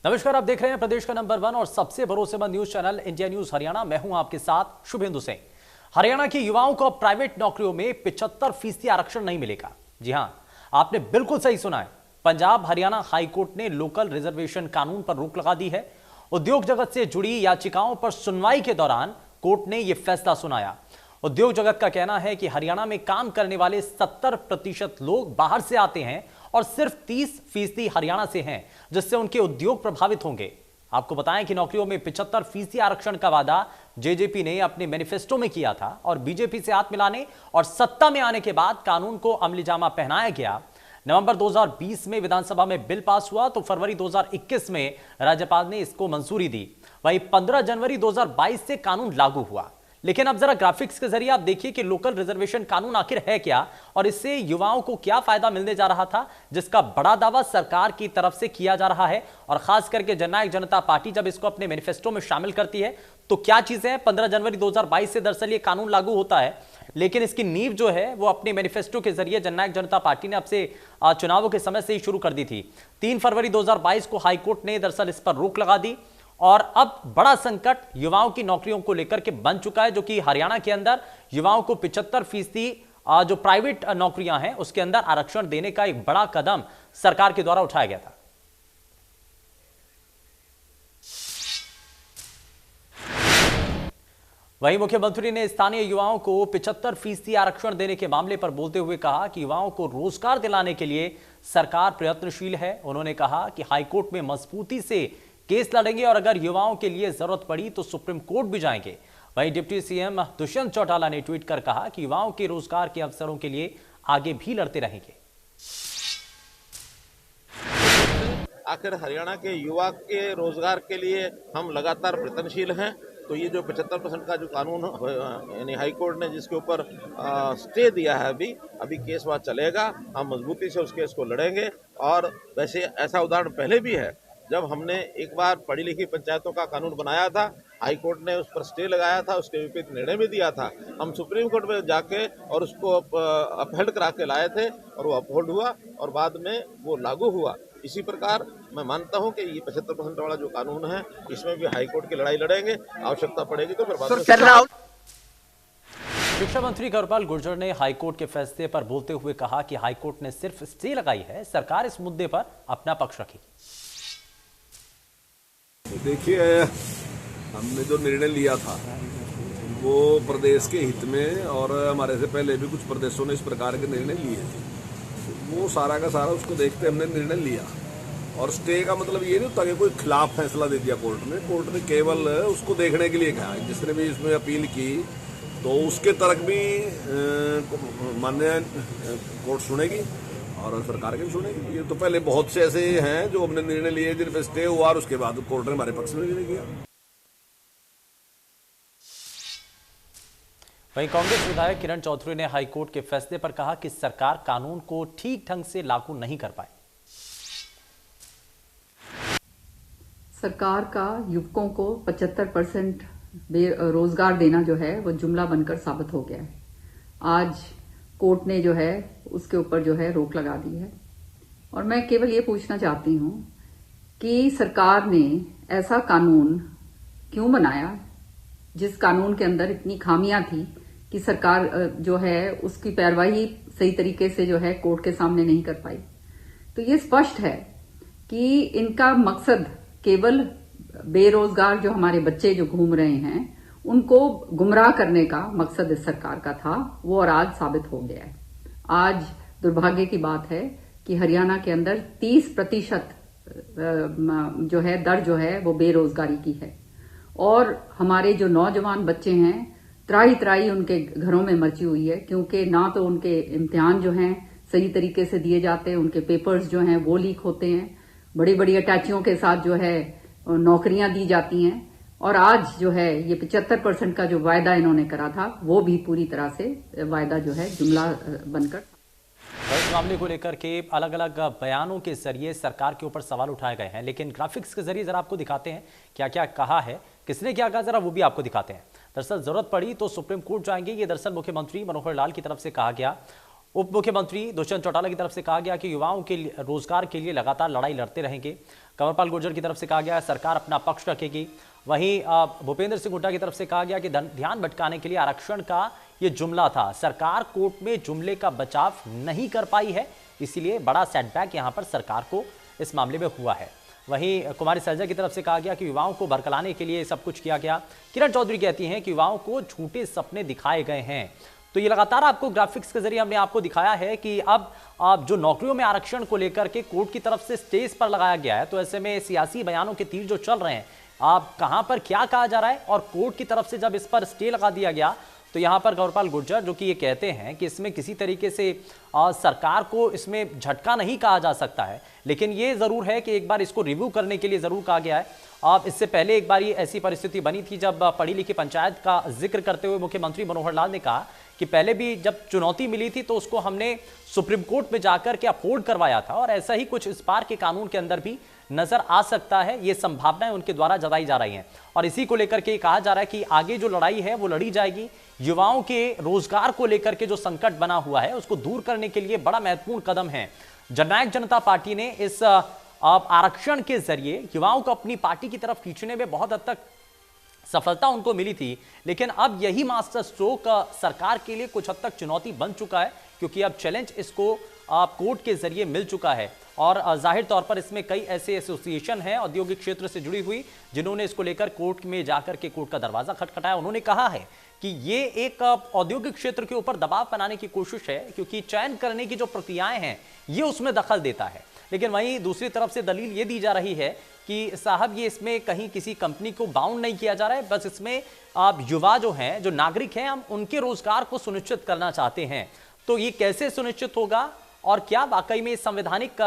नमस्कार, आप देख रहे हैं प्रदेश का नंबर 1 और सबसे भरोसेमंद news channel India news Haryana. मैं हूं आपके साथ शुभेंदु सिंह। हरियाणा के युवाओं को अब प्राइवेट नौकरियों में 75% आरक्षण नहीं मिलेगा। जी हां, आपने बिल्कुल सही सुना है। पंजाब हरियाणा हाईकोर्ट ने लोकल रिजर्वेशन कानून पर रोक लगा दी है। उद्योग जगत से जुड़ी याचिकाओं पर सुनवाई के दौरान कोर्ट ने यह फैसला सुनाया। उद्योग जगत का कहना है कि हरियाणा में काम करने वाले 70% लोग बाहर से आते हैं और सिर्फ 30% हरियाणा से हैं, जिससे उनके उद्योग प्रभावित होंगे। आपको बताएं कि नौकरियों में 75% आरक्षण का वादा जेजेपी ने अपने मैनिफेस्टो में किया था और बीजेपी से हाथ मिलाने और सत्ता में आने के बाद कानून को अमलीजामा पहनाया गया। नवंबर 2020 में विधानसभा में बिल पास हुआ तो फरवरी 2021 में राज्यपाल ने इसको मंजूरी दी। वहीं 15 जनवरी 2022 से कानून लागू हुआ। लेकिन अब जरा ग्राफिक्स के जरिए आप देखिए कि लोकल रिजर्वेशन कानून आखिर है क्या और इससे युवाओं को क्या फायदा मिलने जा रहा था, जिसका बड़ा दावा सरकार की तरफ से किया जा रहा है। और खास करके जननायक जनता पार्टी जब इसको अपने मैनिफेस्टो में शामिल करती है तो क्या चीजें हैं। 15 जनवरी 2022 से दरअसल ये कानून लागू होता है, लेकिन इसकी नींव जो है वो अपने मैनिफेस्टो के जरिए जननायक जनता पार्टी ने अब से चुनावों के समय से ही शुरू कर दी थी। 3 फरवरी 2022 को हाईकोर्ट ने दरअसल इस पर रोक लगा दी और अब बड़ा संकट युवाओं की नौकरियों को लेकर के बन चुका है, जो कि हरियाणा के अंदर युवाओं को 75% जो प्राइवेट नौकरियां हैं उसके अंदर आरक्षण देने का एक बड़ा कदम सरकार के द्वारा उठाया गया था। वहीं मुख्यमंत्री ने स्थानीय युवाओं को 75% आरक्षण देने के मामले पर बोलते हुए कहा कि युवाओं को रोजगार दिलाने के लिए सरकार प्रयत्नशील है। उन्होंने कहा कि हाईकोर्ट में मजबूती से केस लड़ेंगे और अगर युवाओं के लिए जरूरत पड़ी तो सुप्रीम कोर्ट भी जाएंगे। वहीं डिप्टी सीएम दुष्यंत चौटाला ने ट्वीट कर कहा कि युवाओं के रोजगार के अवसरों के लिए आगे भी लड़ते रहेंगे। आखिर हरियाणा के युवा के रोजगार के लिए हम लगातार प्रयत्नशील हैं। तो ये जो 75% का जो कानून यानी हाईकोर्ट ने जिसके ऊपर स्टे दिया है, अभी केस वहाँ चलेगा। हम मजबूती से उस केस को लड़ेंगे। और वैसे ऐसा उदाहरण पहले भी है, जब हमने एक बार पढ़ी लिखी पंचायतों का कानून बनाया था, हाईकोर्ट ने उस पर स्टे लगाया था, उसके विपरीत निर्णय भी दिया था। हम सुप्रीम कोर्ट में जाके और उसको अपहेल्ड करा के लाए थे और वो अपहोल्ड हुआ और बाद में वो लागू हुआ। इसी प्रकार मैं मानता हूं कि ये 75% वाला जो कानून है इसमें भी हाईकोर्ट की लड़ाई लड़ेंगे। आवश्यकता पड़ेगी तो फिर बाद में। शिक्षा मंत्री कृपाल गुर्जर ने हाईकोर्ट के फैसले पर बोलते हुए कहा कि हाईकोर्ट ने सिर्फ स्टे लगाई है, सरकार इस मुद्दे पर अपना पक्ष रखी। देखिए, हमने जो निर्णय लिया था वो प्रदेश के हित में, और हमारे से पहले भी कुछ प्रदेशों ने इस प्रकार के निर्णय लिए थे। वो सारा का सारा उसको देखते हमने निर्णय लिया। और स्टे का मतलब ये नहीं होता कि कोई खिलाफ फैसला दे दिया कोर्ट ने। कोर्ट ने केवल उसको देखने के लिए कहा। जिसने भी इसमें अपील की तो उसके तर्क भी मान्य कोर्ट सुनेगी और सरकार के भी सुनेगी। ये तो पहले बहुत से ऐसे हैं जो हमने निर्णय लिए जिन पे स्टे हुआ और उसके बाद कोर्ट ने हमारे पक्ष में निर्णय किया। वहीं कांग्रेस विधायक किरण चौधरी ने हाईकोर्ट के फैसले पर कहा कि सरकार कानून को ठीक ढंग से लागू नहीं कर पाई। सरकार का युवकों को 75% रोजगार देना जो है वो जुमला बनकर साबित हो गया है। आज कोर्ट ने जो है उसके ऊपर जो है रोक लगा दी है। और मैं केवल ये पूछना चाहती हूं कि सरकार ने ऐसा कानून क्यों बनाया जिस कानून के अंदर इतनी खामियां थी कि सरकार जो है उसकी पैरवाई सही तरीके से जो है कोर्ट के सामने नहीं कर पाई। तो ये स्पष्ट है कि इनका मकसद केवल बेरोजगार जो हमारे बच्चे जो घूम रहे हैं उनको गुमराह करने का मकसद इस सरकार का था, वो और आज साबित हो गया है। आज दुर्भाग्य की बात है कि हरियाणा के अंदर 30% जो है दर जो है वो बेरोजगारी की है। और हमारे जो नौजवान बच्चे हैं त्राही त्राही उनके घरों में मची हुई है, क्योंकि ना तो उनके इम्तिहान जो हैं सही तरीके से दिए जाते हैं, उनके पेपर्स जो हैं वो लीक होते हैं, बड़ी बड़ी अटैचियों के साथ जो है नौकरियां दी जाती हैं। और आज जो है ये 75% का जो वायदा इन्होंने करा था वो भी पूरी तरह से वायदा जो है जुमला बनकर। इस मामले को लेकर के अलग अलग बयानों के जरिए सरकार के ऊपर सवाल उठाए गए हैं, लेकिन ग्राफिक्स के जरिए जरा आपको दिखाते हैं क्या क्या कहा है, किसने क्या कहा, जरा वो भी आपको दिखाते हैं। दरअसल जरूरत पड़ी तो सुप्रीम कोर्ट जाएंगे, ये दरअसल मुख्यमंत्री मनोहर लाल की तरफ से कहा गया। उप मुख्यमंत्री दुष्यंत चौटाला की तरफ से कहा गया कि युवाओं के रोजगार के लिए लगातार लड़ाई लड़ते रहेंगे। कंवरपाल गुर्जर की तरफ से कहा गया सरकार अपना पक्ष रखेगी। वहीं भूपेंद्र सिंह हुड्डा की तरफ से कहा गया कि ध्यान भटकाने के लिए आरक्षण का ये जुमला था, सरकार कोर्ट में जुमले का बचाव नहीं कर पाई है, इसीलिए बड़ा सेटबैक यहां पर सरकार को इस मामले में हुआ है। वहीं कुमारी सैलजा की तरफ से कहा गया कि युवाओं को भड़काने के लिए सब कुछ किया गया। किरण चौधरी कहती हैं कि युवाओं को झूठे सपने दिखाए गए हैं। तो ये लगातार आपको ग्राफिक्स के जरिए हमने आपको दिखाया है कि अब जो नौकरियों में आरक्षण को लेकर के कोर्ट की तरफ से स्टेज पर लगाया गया है, तो ऐसे में सियासी बयानों के तीर जो चल रहे हैं, आप कहां पर क्या कहा जा रहा है, और कोर्ट की तरफ से जब इस पर स्टे लगा दिया गया तो यहां पर कंवरपाल गुर्जर जो कि ये कहते हैं कि इसमें किसी तरीके से सरकार को इसमें झटका नहीं कहा जा सकता है, लेकिन ये जरूर है कि एक बार इसको रिव्यू करने के लिए जरूर कहा गया है। इससे पहले एक बार ये ऐसी परिस्थिति बनी थी जब पढ़ी लिखी पंचायत का जिक्र करते हुए मुख्यमंत्री मनोहर लाल ने कहा कि पहले भी जब चुनौती मिली थी तो उसको हमने सुप्रीम कोर्ट में जाकर के अपहोल्ड करवाया था, और ऐसा ही कुछ इस बार के कानून के अंदर भी नजर आ सकता है। ये संभावनाएं उनके द्वारा जताई जा रही हैं, और इसी को लेकर के कहा जा रहा है कि आगे जो लड़ाई है वो लड़ी जाएगी। युवाओं के रोजगार को लेकर के जो संकट बना हुआ है उसको दूर करने के लिए बड़ा महत्वपूर्ण कदम है। जननायक जनता पार्टी ने इस आरक्षण के जरिए युवाओं को अपनी पार्टी की तरफ खींचने में बहुत हद तक सफलता उनको मिली थी, लेकिन अब यही मास्टर स्ट्रोक सरकार के लिए कुछ हद तक चुनौती बन चुका है, क्योंकि अब चैलेंज इसको कोर्ट के जरिए मिल चुका है। और जाहिर तौर पर इसमें कई ऐसे एसोसिएशन हैं औद्योगिक क्षेत्र से जुड़ी हुई, जिन्होंने इसको लेकर कोर्ट में जाकर के कोर्ट का दरवाजा खटखटाया। उन्होंने कहा है कि ये एक औद्योगिक क्षेत्र के ऊपर दबाव बनाने की कोशिश है, क्योंकि चयन करने की जो प्रक्रियाएं हैं ये उसमें दखल देता है। लेकिन वहीं दूसरी तरफ से दलील ये दी जा रही है कि साहब ये इसमें कहीं किसी कंपनी को बाउंड नहीं किया जा रहा है, बस इसमें आप युवा जो हैं, जो नागरिक हैं, हम उनके रोजगार को सुनिश्चित करना चाहते हैं। तो ये कैसे सुनिश्चित होगा और क्या वाकई में संवैधानिक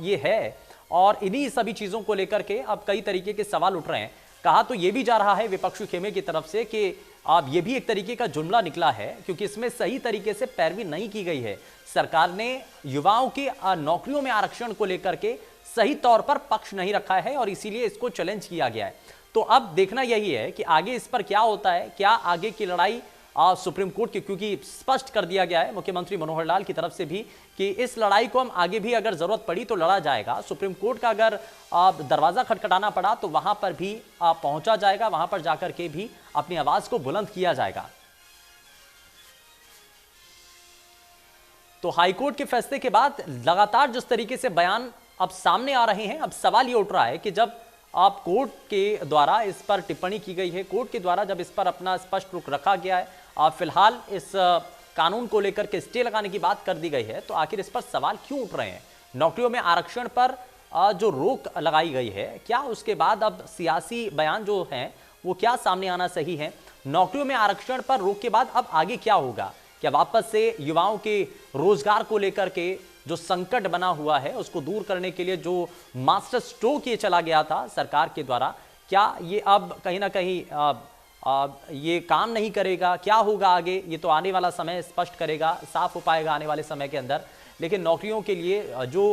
ये है, और इन्हीं सभी चीजों को लेकर के अब कई तरीके के सवाल उठ रहे हैं। कहा तो ये भी जा रहा है विपक्षी खेमे की तरफ से कि अब ये भी एक तरीके का जुमला निकला है, क्योंकि इसमें सही तरीके से पैरवी नहीं की गई है। सरकार ने युवाओं की नौकरियों में आरक्षण को लेकर के सही तौर पर पक्ष नहीं रखा है, और इसीलिए इसको चैलेंज किया गया है। तो अब देखना यही है कि आगे इस पर क्या होता है, क्या आगे की लड़ाई सुप्रीम कोर्ट की, क्योंकि स्पष्ट कर दिया गया है मुख्यमंत्री मनोहर लाल की तरफ से भी कि इस लड़ाई को हम आगे भी अगर जरूरत पड़ी तो लड़ा जाएगा। सुप्रीम कोर्ट का अगर दरवाजा खटखटाना पड़ा तो वहां पर भी पहुंचा जाएगा, वहां पर जाकर के भी अपनी आवाज को बुलंद किया जाएगा। तो हाईकोर्ट के फैसले के बाद लगातार जिस तरीके से बयान अब सामने आ रहे हैं, अब सवाल ये उठ रहा है कि जब आप कोर्ट के द्वारा इस पर टिप्पणी की गई है, कोर्ट के द्वारा जब इस पर अपना स्पष्ट रुख रखा गया है, फिलहाल इस कानून को लेकर के स्टे लगाने की बात कर दी गई है, तो आखिर इस पर सवाल क्यों उठ रहे हैं? नौकरियों में आरक्षण पर जो रोक लगाई गई है, क्या उसके बाद अब सियासी बयान जो हैं वो क्या सामने आना सही है? नौकरियों में आरक्षण पर रोक के बाद अब आगे क्या होगा? क्या वापस से युवाओं के रोजगार को लेकर के जो संकट बना हुआ है उसको दूर करने के लिए जो मास्टर स्ट्रोक ये चला गया था सरकार के द्वारा, क्या ये अब कहीं ना कहीं ये काम नहीं करेगा? क्या होगा आगे, ये तो आने वाला समय स्पष्ट करेगा, साफ हो पाएगा आने वाले समय के अंदर। लेकिन नौकरियों के लिए जो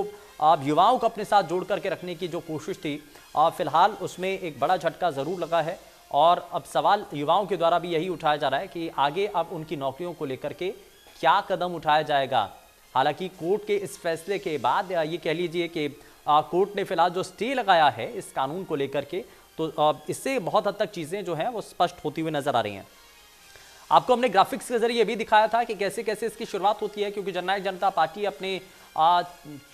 युवाओं को अपने साथ जोड़ करके रखने की जो कोशिश थी, फिलहाल उसमें एक बड़ा झटका जरूर लगा है, और अब सवाल युवाओं के द्वारा भी यही उठाया जा रहा है कि आगे अब उनकी नौकरियों को लेकर के क्या कदम उठाया जाएगा। हालांकि कोर्ट के इस फैसले के बाद ये कह लीजिए कि कोर्ट ने फिलहाल जो स्टे लगाया है इस कानून को लेकर के, तो इससे बहुत हद तक चीजें जो हैं वो स्पष्ट होती हुई नजर आ रही हैं। आपको हमने ग्राफिक्स के जरिए भी दिखाया था कि कैसे कैसे इसकी शुरुआत होती है, क्योंकि जननायक जनता पार्टी अपने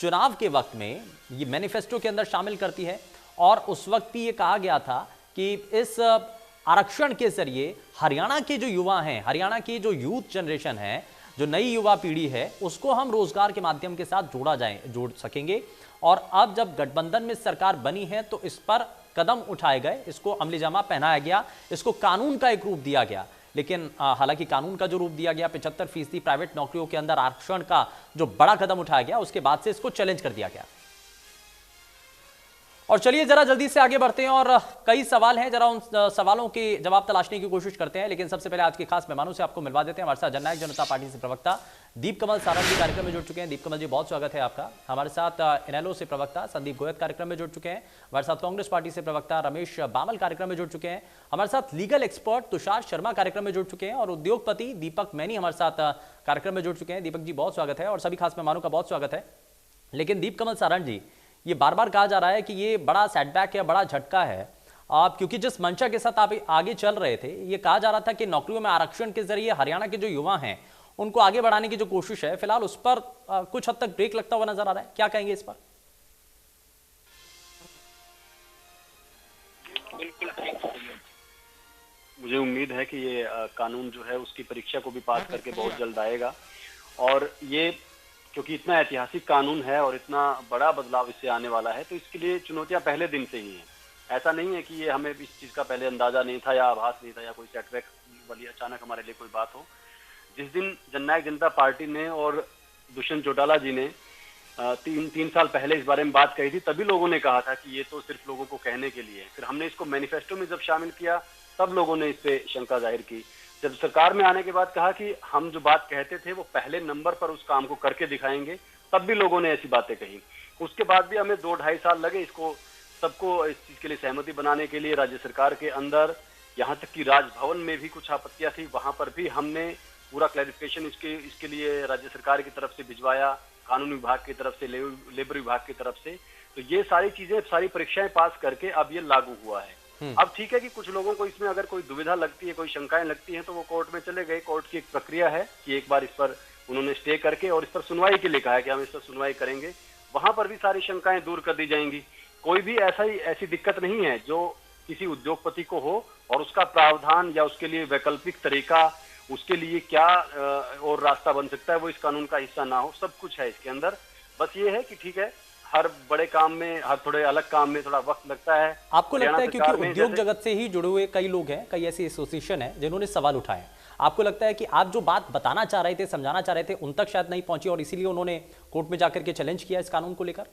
चुनाव के वक्त में ये मैनिफेस्टो के अंदर शामिल करती है, और उस वक्त भी ये कहा गया था कि इस आरक्षण के जरिए हरियाणा के जो युवा हैं, हरियाणा की जो यूथ जनरेशन है, जो नई युवा पीढ़ी है, उसको हम रोजगार के माध्यम के साथ जोड़ सकेंगे। और अब जब गठबंधन में सरकार बनी है तो इस पर कदम उठाए गए, इसको अमलीजामा पहनाया गया, इसको कानून का एक रूप दिया गया। लेकिन हालांकि कानून का जो रूप दिया गया 75% प्राइवेट नौकरियों के अंदर आरक्षण का जो बड़ा कदम उठाया गया, उसके बाद से इसको चैलेंज कर दिया गया। और चलिए जरा जल्दी से आगे बढ़ते हैं और कई सवाल हैं, जरा उन सवालों के जवाब तलाशने की कोशिश करते हैं। लेकिन सबसे पहले आज के खास मेहमानों से आपको मिलवा देते हैं। हमारे साथ जननायक जनता पार्टी से प्रवक्ता दीपकमल सारंग जी कार्यक्रम में जुड़ चुके हैं। दीपकमल जी, बहुत स्वागत है आपका। हमारे साथ इनेलो से प्रवक्ता संदीप गोयत कार्यक्रम में जुड़ चुके हैं। हमारे साथ कांग्रेस पार्टी से प्रवक्ता रमेश बामल कार्यक्रम में जुड़ चुके हैं। हमारे साथ लीगल एक्सपर्ट तुषार शर्मा कार्यक्रम में जुड़ चुके हैं और उद्योगपति दीपक मैनी हमारे साथ कार्यक्रम में जुड़ चुके हैं। दीपक जी, बहुत स्वागत है और सभी खास मेहमानों का बहुत स्वागत है। लेकिन दीपकमल सारंग जी, ये बार बार कहा जा रहा है कि ये बड़ा सेटबैक है, बड़ा झटका है आप, क्योंकि जिस मंशा के साथ आप आगे चल रहे थे, ये कहा जा रहा था कि नौकरियों में आरक्षण के जरिए हरियाणा के जो युवा हैं उनको आगे बढ़ाने की जो कोशिश है, फिलहाल उस पर कुछ हद तक ब्रेक लगता हुआ नजर आ रहा है। क्या कहेंगे इस पर? बिल्कुल ठीक। मुझे उम्मीद है कि ये कानून जो है उसकी परीक्षा को भी पास करके बहुत जल्द आएगा। और ये क्योंकि इतना ऐतिहासिक कानून है और इतना बड़ा बदलाव इससे आने वाला है, तो इसके लिए चुनौतियां पहले दिन से ही हैं। ऐसा नहीं है कि ये हमें इस चीज का पहले अंदाजा नहीं था या आभास नहीं था या कोई सेटबैक वाली अचानक हमारे लिए कोई बात हो। जिस दिन जननायक जनता पार्टी ने और दुष्यंत चौटाला जी ने तीन साल पहले इस बारे में बात कही थी, तभी लोगों ने कहा था कि ये तो सिर्फ लोगों को कहने के लिए। फिर हमने इसको मैनिफेस्टो में जब शामिल किया तब लोगों ने इस पे शंका जाहिर की। जब सरकार में आने के बाद कहा कि हम जो बात कहते थे वो पहले नंबर पर उस काम को करके दिखाएंगे, तब भी लोगों ने ऐसी बातें कही। उसके बाद भी हमें 2-2.5 साल लगे इसको सबको इस चीज के लिए सहमति बनाने के लिए। राज्य सरकार के अंदर, यहाँ तक कि राजभवन में भी कुछ आपत्तियां थी, वहां पर भी हमने पूरा क्लैरिफिकेशन इसके लिए राज्य सरकार की तरफ से भिजवाया, कानून विभाग की तरफ से, लेबर विभाग की तरफ से। तो ये सारी चीजें, सारी परीक्षाएं पास करके अब ये लागू हुआ है। अब ठीक है कि कुछ लोगों को इसमें अगर कोई दुविधा लगती है, कोई शंकाएं लगती हैं, तो वो कोर्ट में चले गए। कोर्ट की एक प्रक्रिया है कि एक बार इस पर उन्होंने स्टे करके और इस पर सुनवाई के लिए कहा है कि हम इस पर सुनवाई करेंगे। वहां पर भी सारी शंकाएं दूर कर दी जाएंगी। कोई भी ऐसी दिक्कत नहीं है जो किसी उद्योगपति को हो और उसका प्रावधान या उसके लिए वैकल्पिक तरीका, उसके लिए क्या और रास्ता बन सकता है, वो इस कानून का हिस्सा ना हो। सब कुछ है इसके अंदर। बस ये है कि ठीक है, हर बड़े काम में, हर थोड़े अलग काम में थोड़ा वक्त लगता है। आपको लगता है क्योंकि उद्योग जगत से ही जुड़े हुए कई लोग हैं, कई ऐसी एसोसिएशन है जिन्होंने सवाल उठाए, आपको लगता है कि आप जो बात बताना चाह रहे थे, समझाना चाह रहे थे, उन तक शायद नहीं पहुंची और इसीलिए उन्होंने कोर्ट में जाकर के चैलेंज किया इस कानून को लेकर?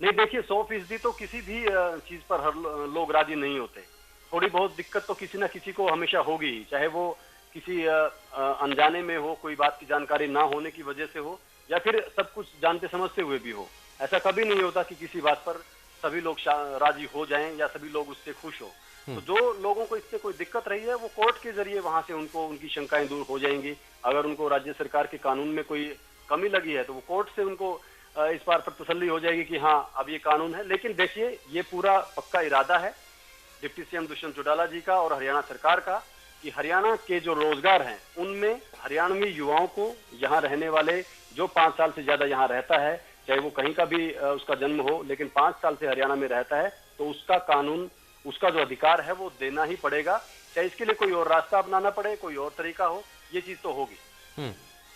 नहीं, देखिए 100% तो किसी भी चीज पर हर लोग राजी नहीं होते। थोड़ी बहुत दिक्कत तो किसी ना किसी को हमेशा होगी ही, चाहे वो किसी अनजाने में हो, कोई बात की जानकारी ना होने की वजह से हो, या फिर सब कुछ जानते समझते हुए भी हो। ऐसा कभी नहीं होता कि किसी बात पर सभी लोग राजी हो जाएं या सभी लोग उससे खुश हो। तो जो लोगों को इससे कोई दिक्कत रही है वो कोर्ट के जरिए वहां से उनको उनकी शंकाएं दूर हो जाएंगी। अगर उनको राज्य सरकार के कानून में कोई कमी लगी है तो वो कोर्ट से उनको इस बात पर तसल्ली हो जाएगी कि हाँ अब ये कानून है। लेकिन देखिए, ये पूरा पक्का इरादा है डिप्टी सीएम दुष्यंत चौटाला जी का और हरियाणा सरकार का कि हरियाणा के जो रोजगार हैं उनमें हरियाणवी युवाओं को, यहाँ रहने वाले जो 5 साल से ज्यादा यहाँ रहता है, चाहे वो कहीं का भी उसका जन्म हो, लेकिन 5 साल से हरियाणा में रहता है, तो उसका कानून, उसका जो अधिकार है वो देना ही पड़ेगा। चाहे इसके लिए कोई और रास्ता अपनाना पड़े, कोई और तरीका हो, ये चीज तो होगी।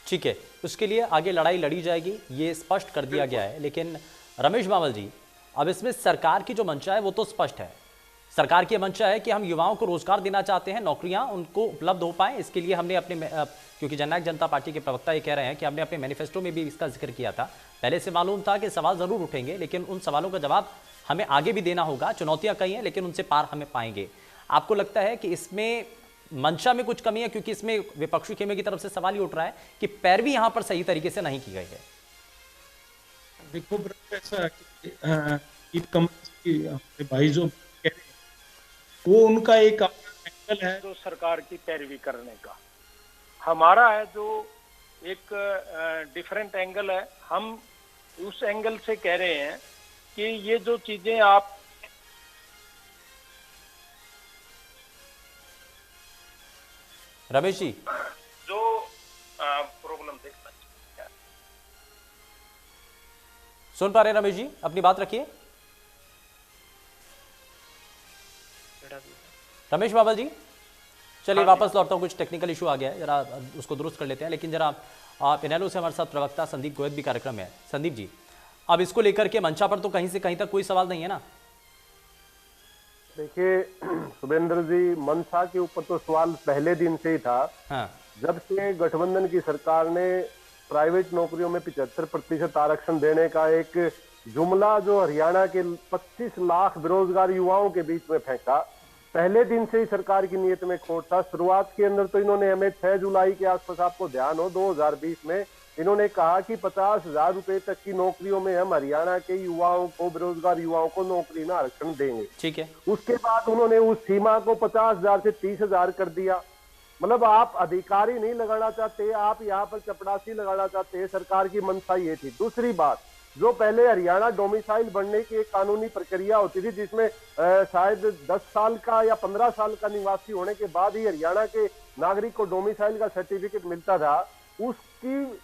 ठीक है, उसके लिए आगे लड़ाई लड़ी जाएगी, ये स्पष्ट कर दिया गया है। लेकिन रमेश बामल जी, अब इसमें सरकार की जो मंशा है वो तो स्पष्ट है। सरकार की मंशा है कि हम युवाओं को रोजगार देना चाहते हैं, नौकरियां उनको उपलब्ध हो पाए। इसके लिए हमने अपने, क्योंकि जननायक जनता पार्टी के प्रवक्ता ये कह रहे हैं कि हमने अपने मैनिफेस्टो में भी इसका जिक्र किया था, पहले से मालूम था कि सवाल जरूर उठेंगे, लेकिन उन सवालों का जवाब हमें आगे भी देना होगा। चुनौतियां कई हैं लेकिन उनसे पार हमें पाएंगे। आपको लगता है कि इसमें मंशा में कुछ कमी है, क्योंकि इसमें विपक्षी खेमे की तरफ से सवाल ही उठ रहा है कि पैरवी यहां पर सही तरीके से नहीं की गई है? देखो ऐसा भाई जो कह रहे हैं वो उनका एक एंगल है जो सरकार की पैरवी करने का, हमारा है जो एक डिफरेंट एंगल है। हम उस एंगल से कह रहे हैं कि ये जो चीजें आप रमेश जी जो प्रॉब्लम देखना चाहिए। सुन पा रहे हैं रमेश जी? अपनी बात रखिए। रमेश बाबा जी, चलिए वापस लौटता हूँ, कुछ टेक्निकल इशू आ गया है, जरा उसको दुरुस्त कर लेते हैं। लेकिन जरा आप इनेलो से हमारे साथ प्रवक्ता संदीप गोयत भी कार्यक्रम में है। संदीप जी, अब इसको लेकर के मंशा पर तो कहीं से कहीं तक कोई सवाल नहीं है ना? देखिए शुभेंद्र जी, मंशा के ऊपर तो सवाल पहले दिन से ही था। हाँ। जब से गठबंधन की सरकार ने प्राइवेट नौकरियों में 75% आरक्षण देने का एक जुमला जो हरियाणा के 25 लाख बेरोजगार युवाओं के बीच में फेंका, पहले दिन से ही सरकार की नीयत में खोट था। शुरुआत के अंदर तो इन्होंने हमें 6 जुलाई के आसपास, आपको ध्यान हो, 2020 में इन्होंने कहा कि 50,000 रुपए तक की नौकरियों में हम हरियाणा के युवाओं को, बेरोजगार युवाओं को नौकरी में आरक्षण देंगे। ठीक है। उसके बाद उन्होंने उस सीमा को 50,000 से 30,000 कर दिया। मतलब आप अधिकारी नहीं लगाना चाहते, आप यहाँ पर चपड़ासी लगाना चाहते हैं। सरकार की मंशा ये थी। दूसरी बात, जो पहले हरियाणा डोमिसाइल बनने की एक कानूनी प्रक्रिया होती थी, जिसमें शायद 10 साल का या 15 साल का निवासी होने के बाद ही हरियाणा के नागरिक को डोमिसाइल का सर्टिफिकेट मिलता था, उसकी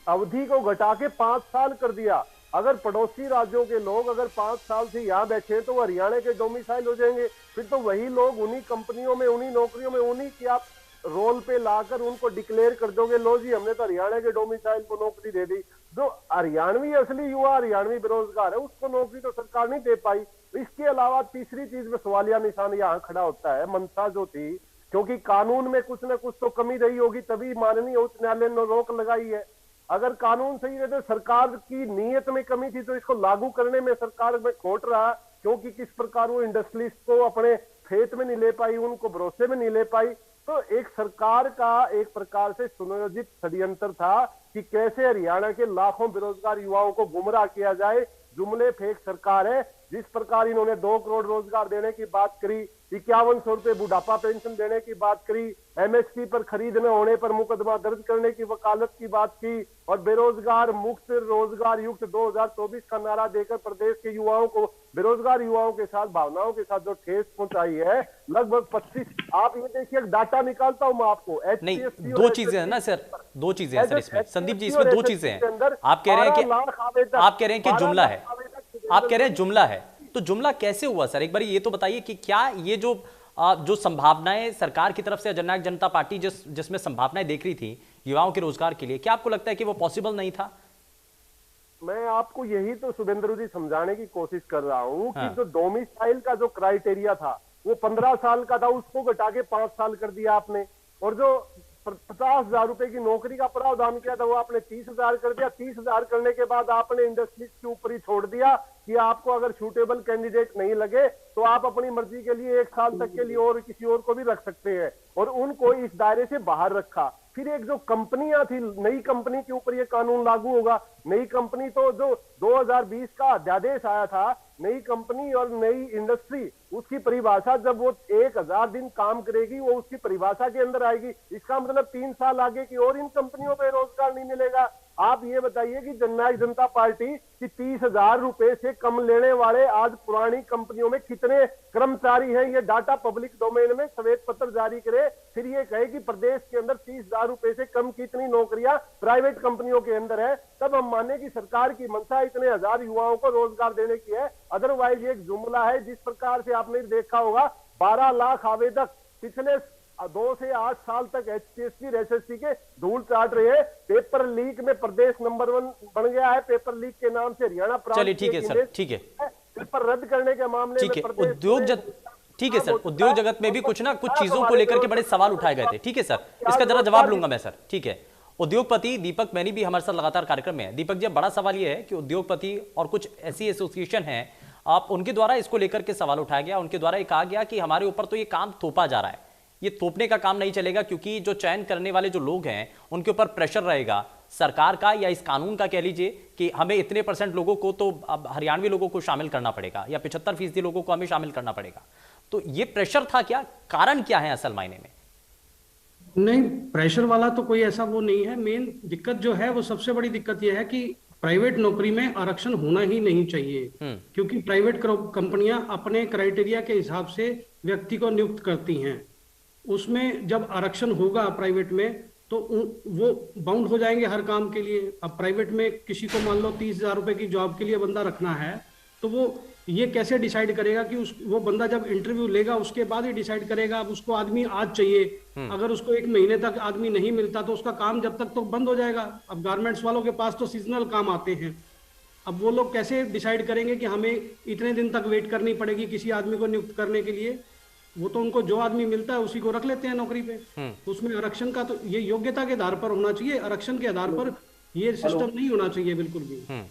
अवधि को घटा के 5 साल कर दिया। अगर पड़ोसी राज्यों के लोग अगर 5 साल से यहाँ बैठे तो वो हरियाणा के डोमिसाइल हो जाएंगे। फिर तो वही लोग उन्हीं कंपनियों में, उन्हीं नौकरियों में, उन्हीं की आप रोल पे लाकर उनको डिक्लेयर कर दोगे, लो जी हमने तो हरियाणा के डोमिसाइल को नौकरी दे दी। जो हरियाणवी असली युवा, हरियाणवी बेरोजगार है, उसको नौकरी तो सरकार नहीं दे पाई। इसके अलावा तीसरी चीज में सवालिया निशान यहाँ खड़ा होता है, मंशा जो थी, क्योंकि कानून में कुछ ना कुछ तो कमी रही होगी, तभी माननीय उच्च न्यायालय ने रोक लगाई है। अगर कानून सही है तो सरकार की नीयत में कमी थी, तो इसको लागू करने में सरकार में खोट रहा, क्योंकि किस प्रकार वो इंडस्ट्रीज को अपने फेत में नहीं ले पाई, उनको भरोसे में नहीं ले पाई। तो एक सरकार का एक प्रकार से सुनियोजित षड्यंत्र था कि कैसे हरियाणा के लाखों बेरोजगार युवाओं को गुमराह किया जाए। जुमले फेक सरकार है। जिस प्रकार इन्होंने 2 करोड़ रोजगार देने की बात करी, 5100 रुपए बुढ़ापा पेंशन देने की बात करी, एमएसपी पर खरीद न होने पर मुकदमा दर्ज करने की वकालत की बात की, और बेरोजगार मुक्त रोजगार युक्त 2024 का नारा देकर प्रदेश के युवाओं को, बेरोजगार युवाओं के साथ, भावनाओं के साथ जो ठेस पहुंचाई है, लगभग 25। आप ये देखिए, डाटा निकालता हूं मैं आपको। नहीं, 2 चीजें हैं ना सर, 2 चीजें हैं सर इसमें। संदीप जी, इसमें 2 चीजें हैं। आप कह रहे हैं कि जुमला है, आप कह रहे हैं जुमला है, तो जुमला कैसे हुआ सर? एक बार ये तो बताइए कि क्या ये जो संभावनाएं सरकार की तरफ से जननायक जनता पार्टी जिसमें संभावनाएं देख रही थी युवाओं के रोजगार के लिए, क्या आपको लगता है कि वो पॉसिबल नहीं था? मैं आपको यही तो शुभेंद्र जी समझाने की कोशिश कर रहा हूं कि हाँ। जो डोमिसाइल का जो क्राइटेरिया था वो 15 साल का था, उसको घटा के 5 साल कर दिया आपने। और जो 50,000 रुपए की नौकरी का प्रावधान किया था वो आपने 30,000 कर दिया। 30,000 करने के बाद आपने इंडस्ट्रीज के ऊपर ही छोड़ दिया कि आपको अगर सूटेबल कैंडिडेट नहीं लगे तो आप अपनी मर्जी के लिए 1 साल तक के लिए और किसी और को भी रख सकते हैं, और उनको इस दायरे से बाहर रखा। फिर एक जो कंपनियां थी, नई कंपनी के ऊपर ये कानून लागू होगा। नई कंपनी तो जो 2020 का अध्यादेश आया था, नई कंपनी और नई इंडस्ट्री, उसकी परिभाषा जब वो 1000 दिन काम करेगी वो उसकी परिभाषा के अंदर आएगी। इसका मतलब 3 साल आगे की और इन कंपनियों में रोजगार नहीं मिलेगा। आप ये बताइए कि जननायक जनता पार्टी की 30,000 रुपए से कम लेने वाले आज पुरानी कंपनियों में कितने कर्मचारी हैं, ये डाटा पब्लिक डोमेन में श्वेत पत्र जारी करे, फिर ये कहे कि प्रदेश के अंदर 30,000 रुपए से कम कितनी नौकरियां प्राइवेट कंपनियों के अंदर है, तब हम माने कि सरकार की मंशा इतने हजार युवाओं को रोजगार देने की है। अदरवाइज एक जुमला है। जिस प्रकार से आपने देखा होगा 12 लाख आवेदक पिछले 2 से 8 साल तक HTSC और SSC के धूल चाट रहे हैं। पेपर लीक में प्रदेश नंबर 1 बन गया है। पेपर लीक के नाम से हरियाणा चलिए ठीक है सर, ठीक है, पेपर रद्द करने के मामले ठीक है। ठीक है सर, उद्योग जगत में भी कुछ चीजों को लेकर के बड़े सवाल उठाए गए थे। ठीक है सर, इसका जरा जवाब लूंगा मैं सर। ठीक है, उद्योगपति दीपक मैनी भी हमारे साथ लगातार कार्यक्रम में है। दीपक जी, बड़ा सवाल यह है कि उद्योगपति और कुछ ऐसी एसोसिएशन हैं, आप उनके द्वारा इसको लेकर के सवाल उठाया गया। उनके द्वारा ये कहा गया कि हमारे ऊपर तो ये काम थोपा जा रहा है, ये थोपने का काम नहीं चलेगा, क्योंकि जो चयन करने वाले जो लोग हैं उनके ऊपर प्रेशर रहेगा सरकार का या इस कानून का, कह लीजिए कि हमें इतने % लोगों को तो अब हरियाणवी लोगों को शामिल करना पड़ेगा या 75% लोगों को हमें शामिल करना पड़ेगा। तो ये प्रेशर था क्या? कारण क्या है असल मायने में? नहीं, प्रेशर वाला तो कोई ऐसा वो नहीं है। मेन दिक्कत जो है वो सबसे बड़ी दिक्कत यह है कि प्राइवेट नौकरी में आरक्षण होना ही नहीं चाहिए, क्योंकि प्राइवेट कंपनियां अपने क्राइटेरिया के हिसाब से व्यक्ति को नियुक्त करती हैं। उसमें जब आरक्षण होगा प्राइवेट में तो वो बाउंड हो जाएंगे हर काम के लिए। अब प्राइवेट में किसी को मान लो 30,000 रुपए की जॉब के लिए बंदा रखना है, तो वो ये कैसे डिसाइड करेगा कि वो बंदा जब इंटरव्यू लेगा उसके बाद ही डिसाइड करेगा। अब उसको आदमी आज चाहिए, अगर उसको 1 महीने तक आदमी नहीं मिलता तो उसका काम जब तक तो बंद हो जाएगा। अब गारमेंट्स वालों के पास तो सीजनल काम आते हैं। अब वो लोग कैसे डिसाइड करेंगे कि हमें इतने दिन तक वेट करनी पड़ेगी किसी आदमी को नियुक्त करने के लिए? वो तो उनको जो आदमी मिलता है उसी को रख लेते हैं नौकरी पे। उसमें आरक्षण का तो ये योग्यता के आधार पर होना चाहिए। आरक्षण के आधार पर ये सिस्टम नहीं होना चाहिए बिल्कुल भी।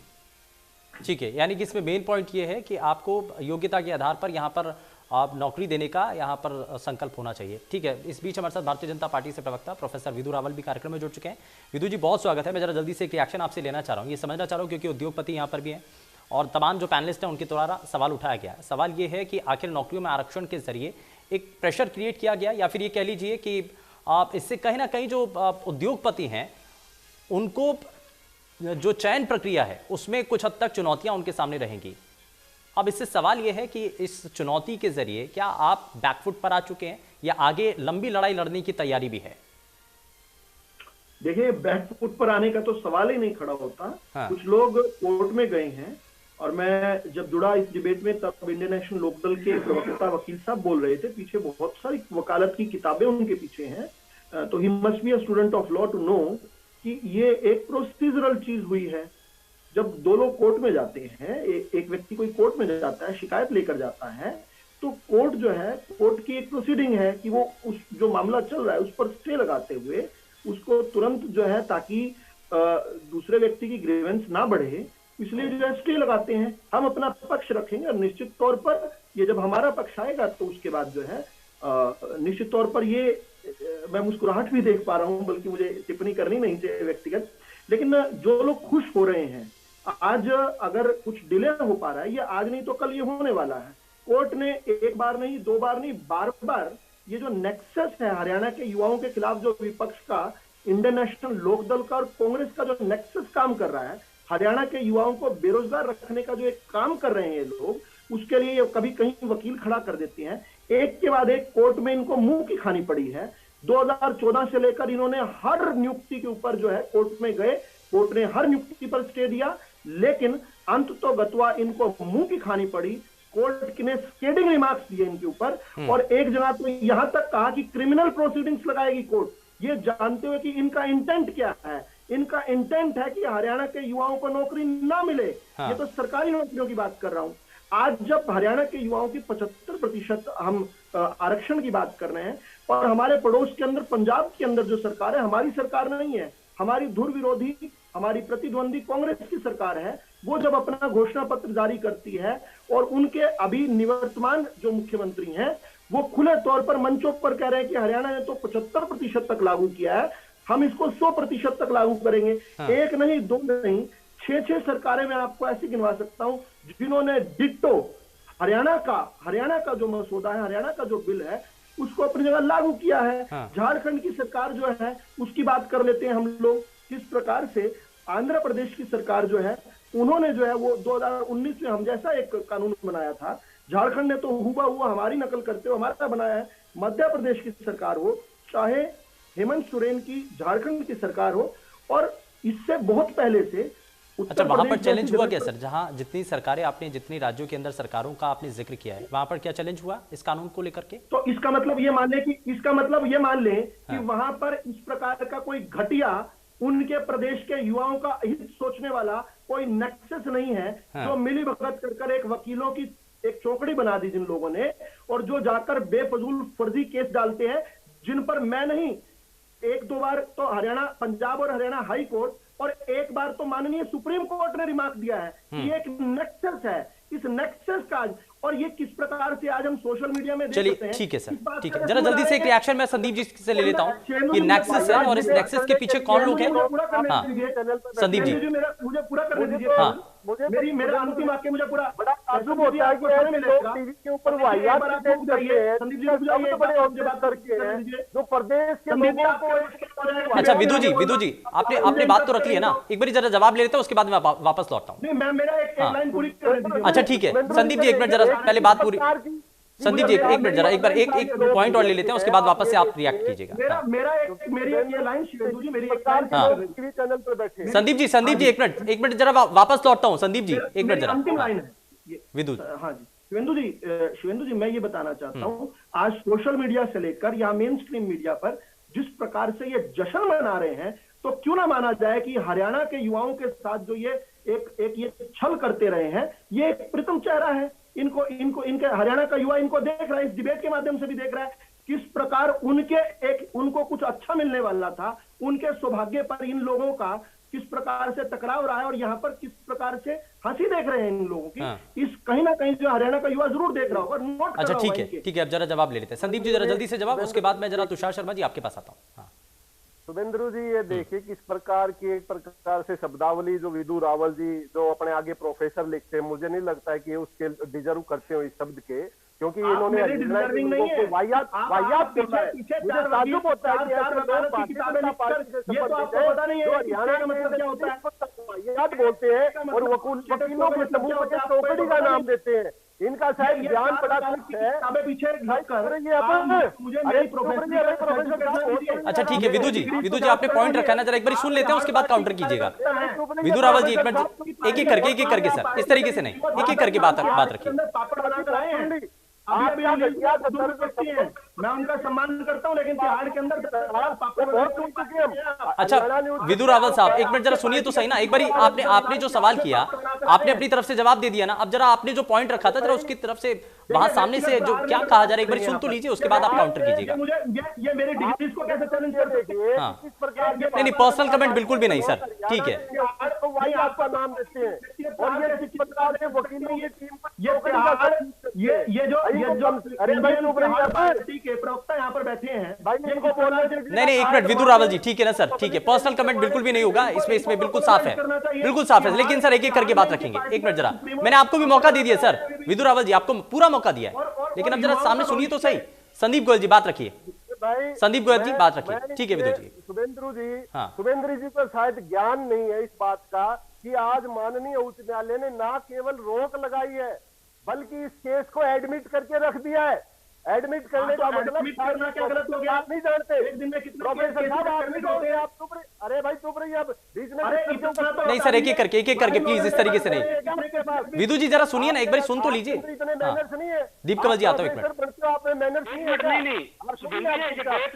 ठीक है, यानी कि इसमें मेन पॉइंट ये है कि आपको योग्यता के आधार पर यहाँ पर आप नौकरी देने का यहाँ पर संकल्प होना चाहिए। ठीक है, इस बीच हमारे साथ भारतीय जनता पार्टी से प्रवक्ता प्रोफेसर विदु रावल भी कार्यक्रम में जुड़ चुके हैं। विदु जी, बहुत स्वागत है। मैं जरा जल्दी से एक रिएक्शन आपसे लेना चाह रहा हूँ, ये समझना चाह रहा हूँ क्योंकि उद्योगपति यहाँ पर भी हैं और तमाम जो पैनलिस्ट हैं उनके द्वारा सवाल उठाया गया। सवाल ये है कि आखिर नौकरियों में आरक्षण के जरिए एक प्रेशर क्रिएट किया गया या फिर ये कह लीजिए कि आप इससे कहीं ना कहीं जो उद्योगपति हैं उनको जो चयन प्रक्रिया है उसमें कुछ हद तक चुनौतियां उनके सामने रहेंगी। अब इससे सवाल यह है कि इस चुनौती के जरिए क्या आप बैकफुट पर आ चुके हैं या आगे लंबी लड़ाई लड़ने की तैयारी भी है? देखिए, बैकफुट पर आने का तो सवाल ही नहीं खड़ा होता। हाँ। कुछ लोग कोर्ट में गए हैं और मैं जब जुड़ा इस डिबेट में तब इंडियन नेशनल लोकदल के प्रवक्ता वकील साहब बोल रहे थे, पीछे बहुत सारी वकालत की किताबें उनके पीछे हैं। तो he must be a student of law to know कि ये एक प्रोसीजरल चीज हुई है। जब दो लोग कोर्ट में जाते हैं, एक व्यक्ति कोई कोर्ट में जाता है, शिकायत लेकर जाता है, तो कोर्ट जो है, कोर्ट की एक प्रोसीडिंग है कि वो उस जो मामला चल रहा है उस पर स्टे लगाते हुए उसको तुरंत जो है, ताकि दूसरे व्यक्ति की ग्रीवेंस ना बढ़े, इसलिए जो है स्टे लगाते हैं। हम अपना पक्ष रखेंगे और निश्चित तौर पर ये जब हमारा पक्ष आएगा तो उसके बाद जो है निश्चित तौर पर ये मैं मुस्कुराहट भी देख पा रहा हूं, बल्कि मुझे टिप्पणी करनी नहीं चाहिए व्यक्तिगत, लेकिन जो लोग खुश हो रहे हैं आज, अगर कुछ डिले हो पा रहा है, ये आज नहीं तो कल ये होने वाला है। कोर्ट ने एक बार नहीं, दो बार नहीं, बार बार ये जो नेक्सस है हरियाणा के युवाओं के खिलाफ, जो विपक्ष का, इंडियन नेशनल लोकदल का और कांग्रेस का जो नेक्सस काम कर रहा है, हरियाणा के युवाओं को बेरोजगार रखने का जो एक काम कर रहे हैं ये लोग, उसके लिए कभी कहीं वकील खड़ा कर देते हैं। एक के बाद एक कोर्ट में इनको मुंह की खानी पड़ी है। 2014 से लेकर इन्होंने हर नियुक्ति के ऊपर जो है कोर्ट में गए, कोर्ट ने हर नियुक्ति पर स्टे दिया, लेकिन अंत तो गत्वा इनको मुंह की खानी पड़ी। कोर्ट ने स्केडिंग रिमार्क्स दिए इनके ऊपर और एक जगह तो यहां तक कहा कि क्रिमिनल प्रोसीडिंग्स लगाएगी कोर्ट, ये जानते हुए कि इनका इंटेंट क्या है। इनका इंटेंट है कि हरियाणा के युवाओं को नौकरी ना मिले। ये तो सरकारी नौकरियों की बात कर रहा हूं। आज जब हरियाणा के युवाओं की 75% हम आरक्षण की बात कर रहे हैं और हमारे पड़ोस के अंदर, पंजाब के अंदर जो सरकार है, हमारी सरकार नहीं है, हमारी धुर विरोधी, हमारी प्रतिद्वंदी कांग्रेस की सरकार है, वो जब अपना घोषणा पत्र जारी करती है और उनके अभी निवर्तमान जो मुख्यमंत्री हैं वो खुले तौर पर मंचों पर कह रहे हैं कि हरियाणा ने तो 75% तक लागू किया है, हम इसको 100% तक लागू करेंगे। हाँ। एक नहीं, दो नहीं, 6 सरकारें मैं आपको ऐसी गिनवा सकता हूं जिन्होंने डिट्टो हरियाणा का जो मसौदा है, हरियाणा का जो बिल है, उसको अपनी जगह लागू किया है। हाँ। झारखंड की सरकार जो है उसकी बात कर लेते हैं हम लोग। किस प्रकार से आंध्र प्रदेश की सरकार जो है, उन्होंने जो है वो 2019 में हम जैसा एक कानून बनाया था, झारखंड ने तो हुबहू हमारी नकल करते हुए हमारा बनाया है। मध्य प्रदेश की सरकार हो, चाहे हेमंत सोरेन की झारखंड की सरकार हो, और इससे बहुत पहले से अच्छा, वहां पर चैलेंज हुआ क्या सर? जहां जितनी सरकारें आपने, जितनी राज्यों के अंदर सरकारों का आपने जिक्र किया है, वहां पर क्या चैलेंज हुआ इस कानून को लेकर के? तो इसका मतलब ये मान लें कि वहां पर इस प्रकार का कोई घटिया, उनके प्रदेश के युवाओं का हित सोचने वाला कोई नेक्सस नहीं है। जो मिली भगत कर एक वकीलों की एक चौकड़ी बना दी जिन लोगों ने, और जो जाकर बेफजूल फर्जी केस डालते हैं, जिन पर मैं नहीं, 1-2 बार तो हरियाणा, पंजाब और हरियाणा हाई कोर्ट और एक बार तो माननीय सुप्रीम कोर्ट ने रिमार्क दिया है कि ये एक नेक्सस है। इस नेक्सस का, और ये किस प्रकार से आज हम सोशल मीडिया में देख सकते हैं। ठीक है सर, ठीक है, जरा जल्दी से एक रिएक्शन मैं संदीप जी से ले लेता हूं कि नेक्सस है और इस नेक्सस के पीछे कौन लोग हैं। हाँ, संदीप जी मुझे पूरा करने दीजिए। मेरा अंतिम वाक्य मुझे पूरा बड़ा ताज्जुब होता है कि टीवी के ऊपर वाहियात जो प्रदेश के लोगों को। अच्छा विदु जी आपने बात तो रख ली है ना, एक बार जरा जवाब ले लेते हैं, उसके बाद मैं वापस लौटता हूँ। मेरा एक लाइन पूरी कर दीजिए। अच्छा ठीक है, संदीप जी एक मिनट, जरा पहले बात पूरी। संदीप जी एक मिनट, जरा एक बार एक पॉइंट और ले लेते हैं, उसके बाद वापस से आप रिएक्ट कीजिएगा। संदीप जी एक मिनट जरा वापस लौटता हूँ। संदीप जी एक मिनट जरा। विदु हाँ जी, शिवेंदु जी मैं ये बताना चाहता हूँ, आज सोशल मीडिया से लेकर या मेन स्ट्रीम मीडिया पर जिस प्रकार से ये जश्न मना रहे हैं, तो क्यों ना माना जाए कि हरियाणा के युवाओं के साथ जो ये एक ये छल करते रहे हैं, ये एक प्रीतम चेहरा है। इनके हरियाणा का युवा इनको देख रहा है, इस डिबेट के माध्यम से भी देख रहा है किस प्रकार उनको कुछ अच्छा मिलने वाला था, उनके सौभाग्य पर इन लोगों का किस प्रकार से टकराव रहा है और यहाँ पर किस प्रकार से हंसी देख रहे हैं इन लोगों की। हाँ। इस कहीं ना कहीं जो हरियाणा का युवा जरूर देख रहा होगा, नोट कर अच्छा रहा ठीक होगा है, इनके। ठीक है, अब जरा जवाब ले लेते हैं। संदीप जी जरा जल्दी से जवाब, उसके बाद मैं जरा तुषार शर्मा जी आपके पास आता हूँ। हाँ। शुभेंद्र जी, ये देखिए किस प्रकार की एक प्रकार से शब्दावली जो विदु रावल जी जो अपने आगे प्रोफेसर लिखते हैं, मुझे नहीं लगता है कि उसके डिजर्व करते हो इस शब्द के, क्योंकि इन्होंने वाहियात मुझे ताज्जुब होता है कि ऐसे लोग भारतीय जनता पार्टी से संबंधित है जो हरियाणा में वाहियात बोलते हैं और वकीलों के समूह के चौकड़ी का नाम देते हैं। इनका शायद ज्ञान बड़ा है। अच्छा ठीक है विदु जी आपने पॉइंट रखा है ना, जरा एक बार सुन लेते हैं, उसके बाद काउंटर कीजिएगा। विदु रावल जी एक मिनट, एक एक करके सर, इस तरीके से नहीं, एक एक करके बात रखिए। मैं उनका सम्मान करता हूँ, लेकिन तिहाड़ के अंदर अच्छा विदु रावल साहब एक मिनट जरा सुनिए तो सही ना, एक बार आपने जो सवाल किया आपने अपनी तरफ से जवाब दे दिया ना, अब जरा आपने जो पॉइंट रखा था जरा उसकी तरफ से वहां सामने से जो क्या कहा जा रहा है एक बार सुन तो लीजिए, उसके बाद आप काउंटर कीजिएगा। ये मेरी डिग्रीज को कैसे चैलेंज कर सकते हैं? हाँ। नहीं पर्सनल कमेंट बिल्कुल भी नहीं सर, ठीक है। वही आपका नाम देते हैं और ये किस प्रकार से वकीलों की टीम ये जो पार्टी के प्रवक्ता यहाँ पर बैठे हैं नहीं एक मिनट विदु रावल जी, ठीक है ना सर, ठीक है, पर्सनल कमेंट बिल्कुल भी नहीं होगा इसमें बिल्कुल साफ है, बिल्कुल साफ है, लेकिन सर एक एक करके बात रखेंगे। एक मिनट जरा, मैंने आपको भी मौका दे दिया सर, विदु रावल जी आपको पूरा मौका दिया है, लेकिन अब जरा सामने सुनिए तो सही। संदीप गोयल जी बात रखिए, संदीप गोयल जी बात रखिए, ठीक है विदु जी। शुभेंद्र जी को शायद ज्ञान नहीं है इस बात का कि आज माननीय उच्च न्यायालय ने ना केवल रोक लगाई है बल्कि इस केस को एडमिट करके रख दिया है। एडमिट करने का मतलब करना क्या गलत हो गया? आप नहीं जानते एक दिन में कितने प्रोफेसर साहब आप नहीं जानते, आप चुप रहिए। अरे भाई चुप रहिए, अब बीच में नहीं सर एक एक करके प्लीज इस तरीके से नहीं। विदु जी जरा सुनिए ना, एक बार सुन तो लीजिए। इतने मैनर्स नहीं है। दीप कंवल जी आता हूं एक मिनट। आपने मैनर्स नहीं है।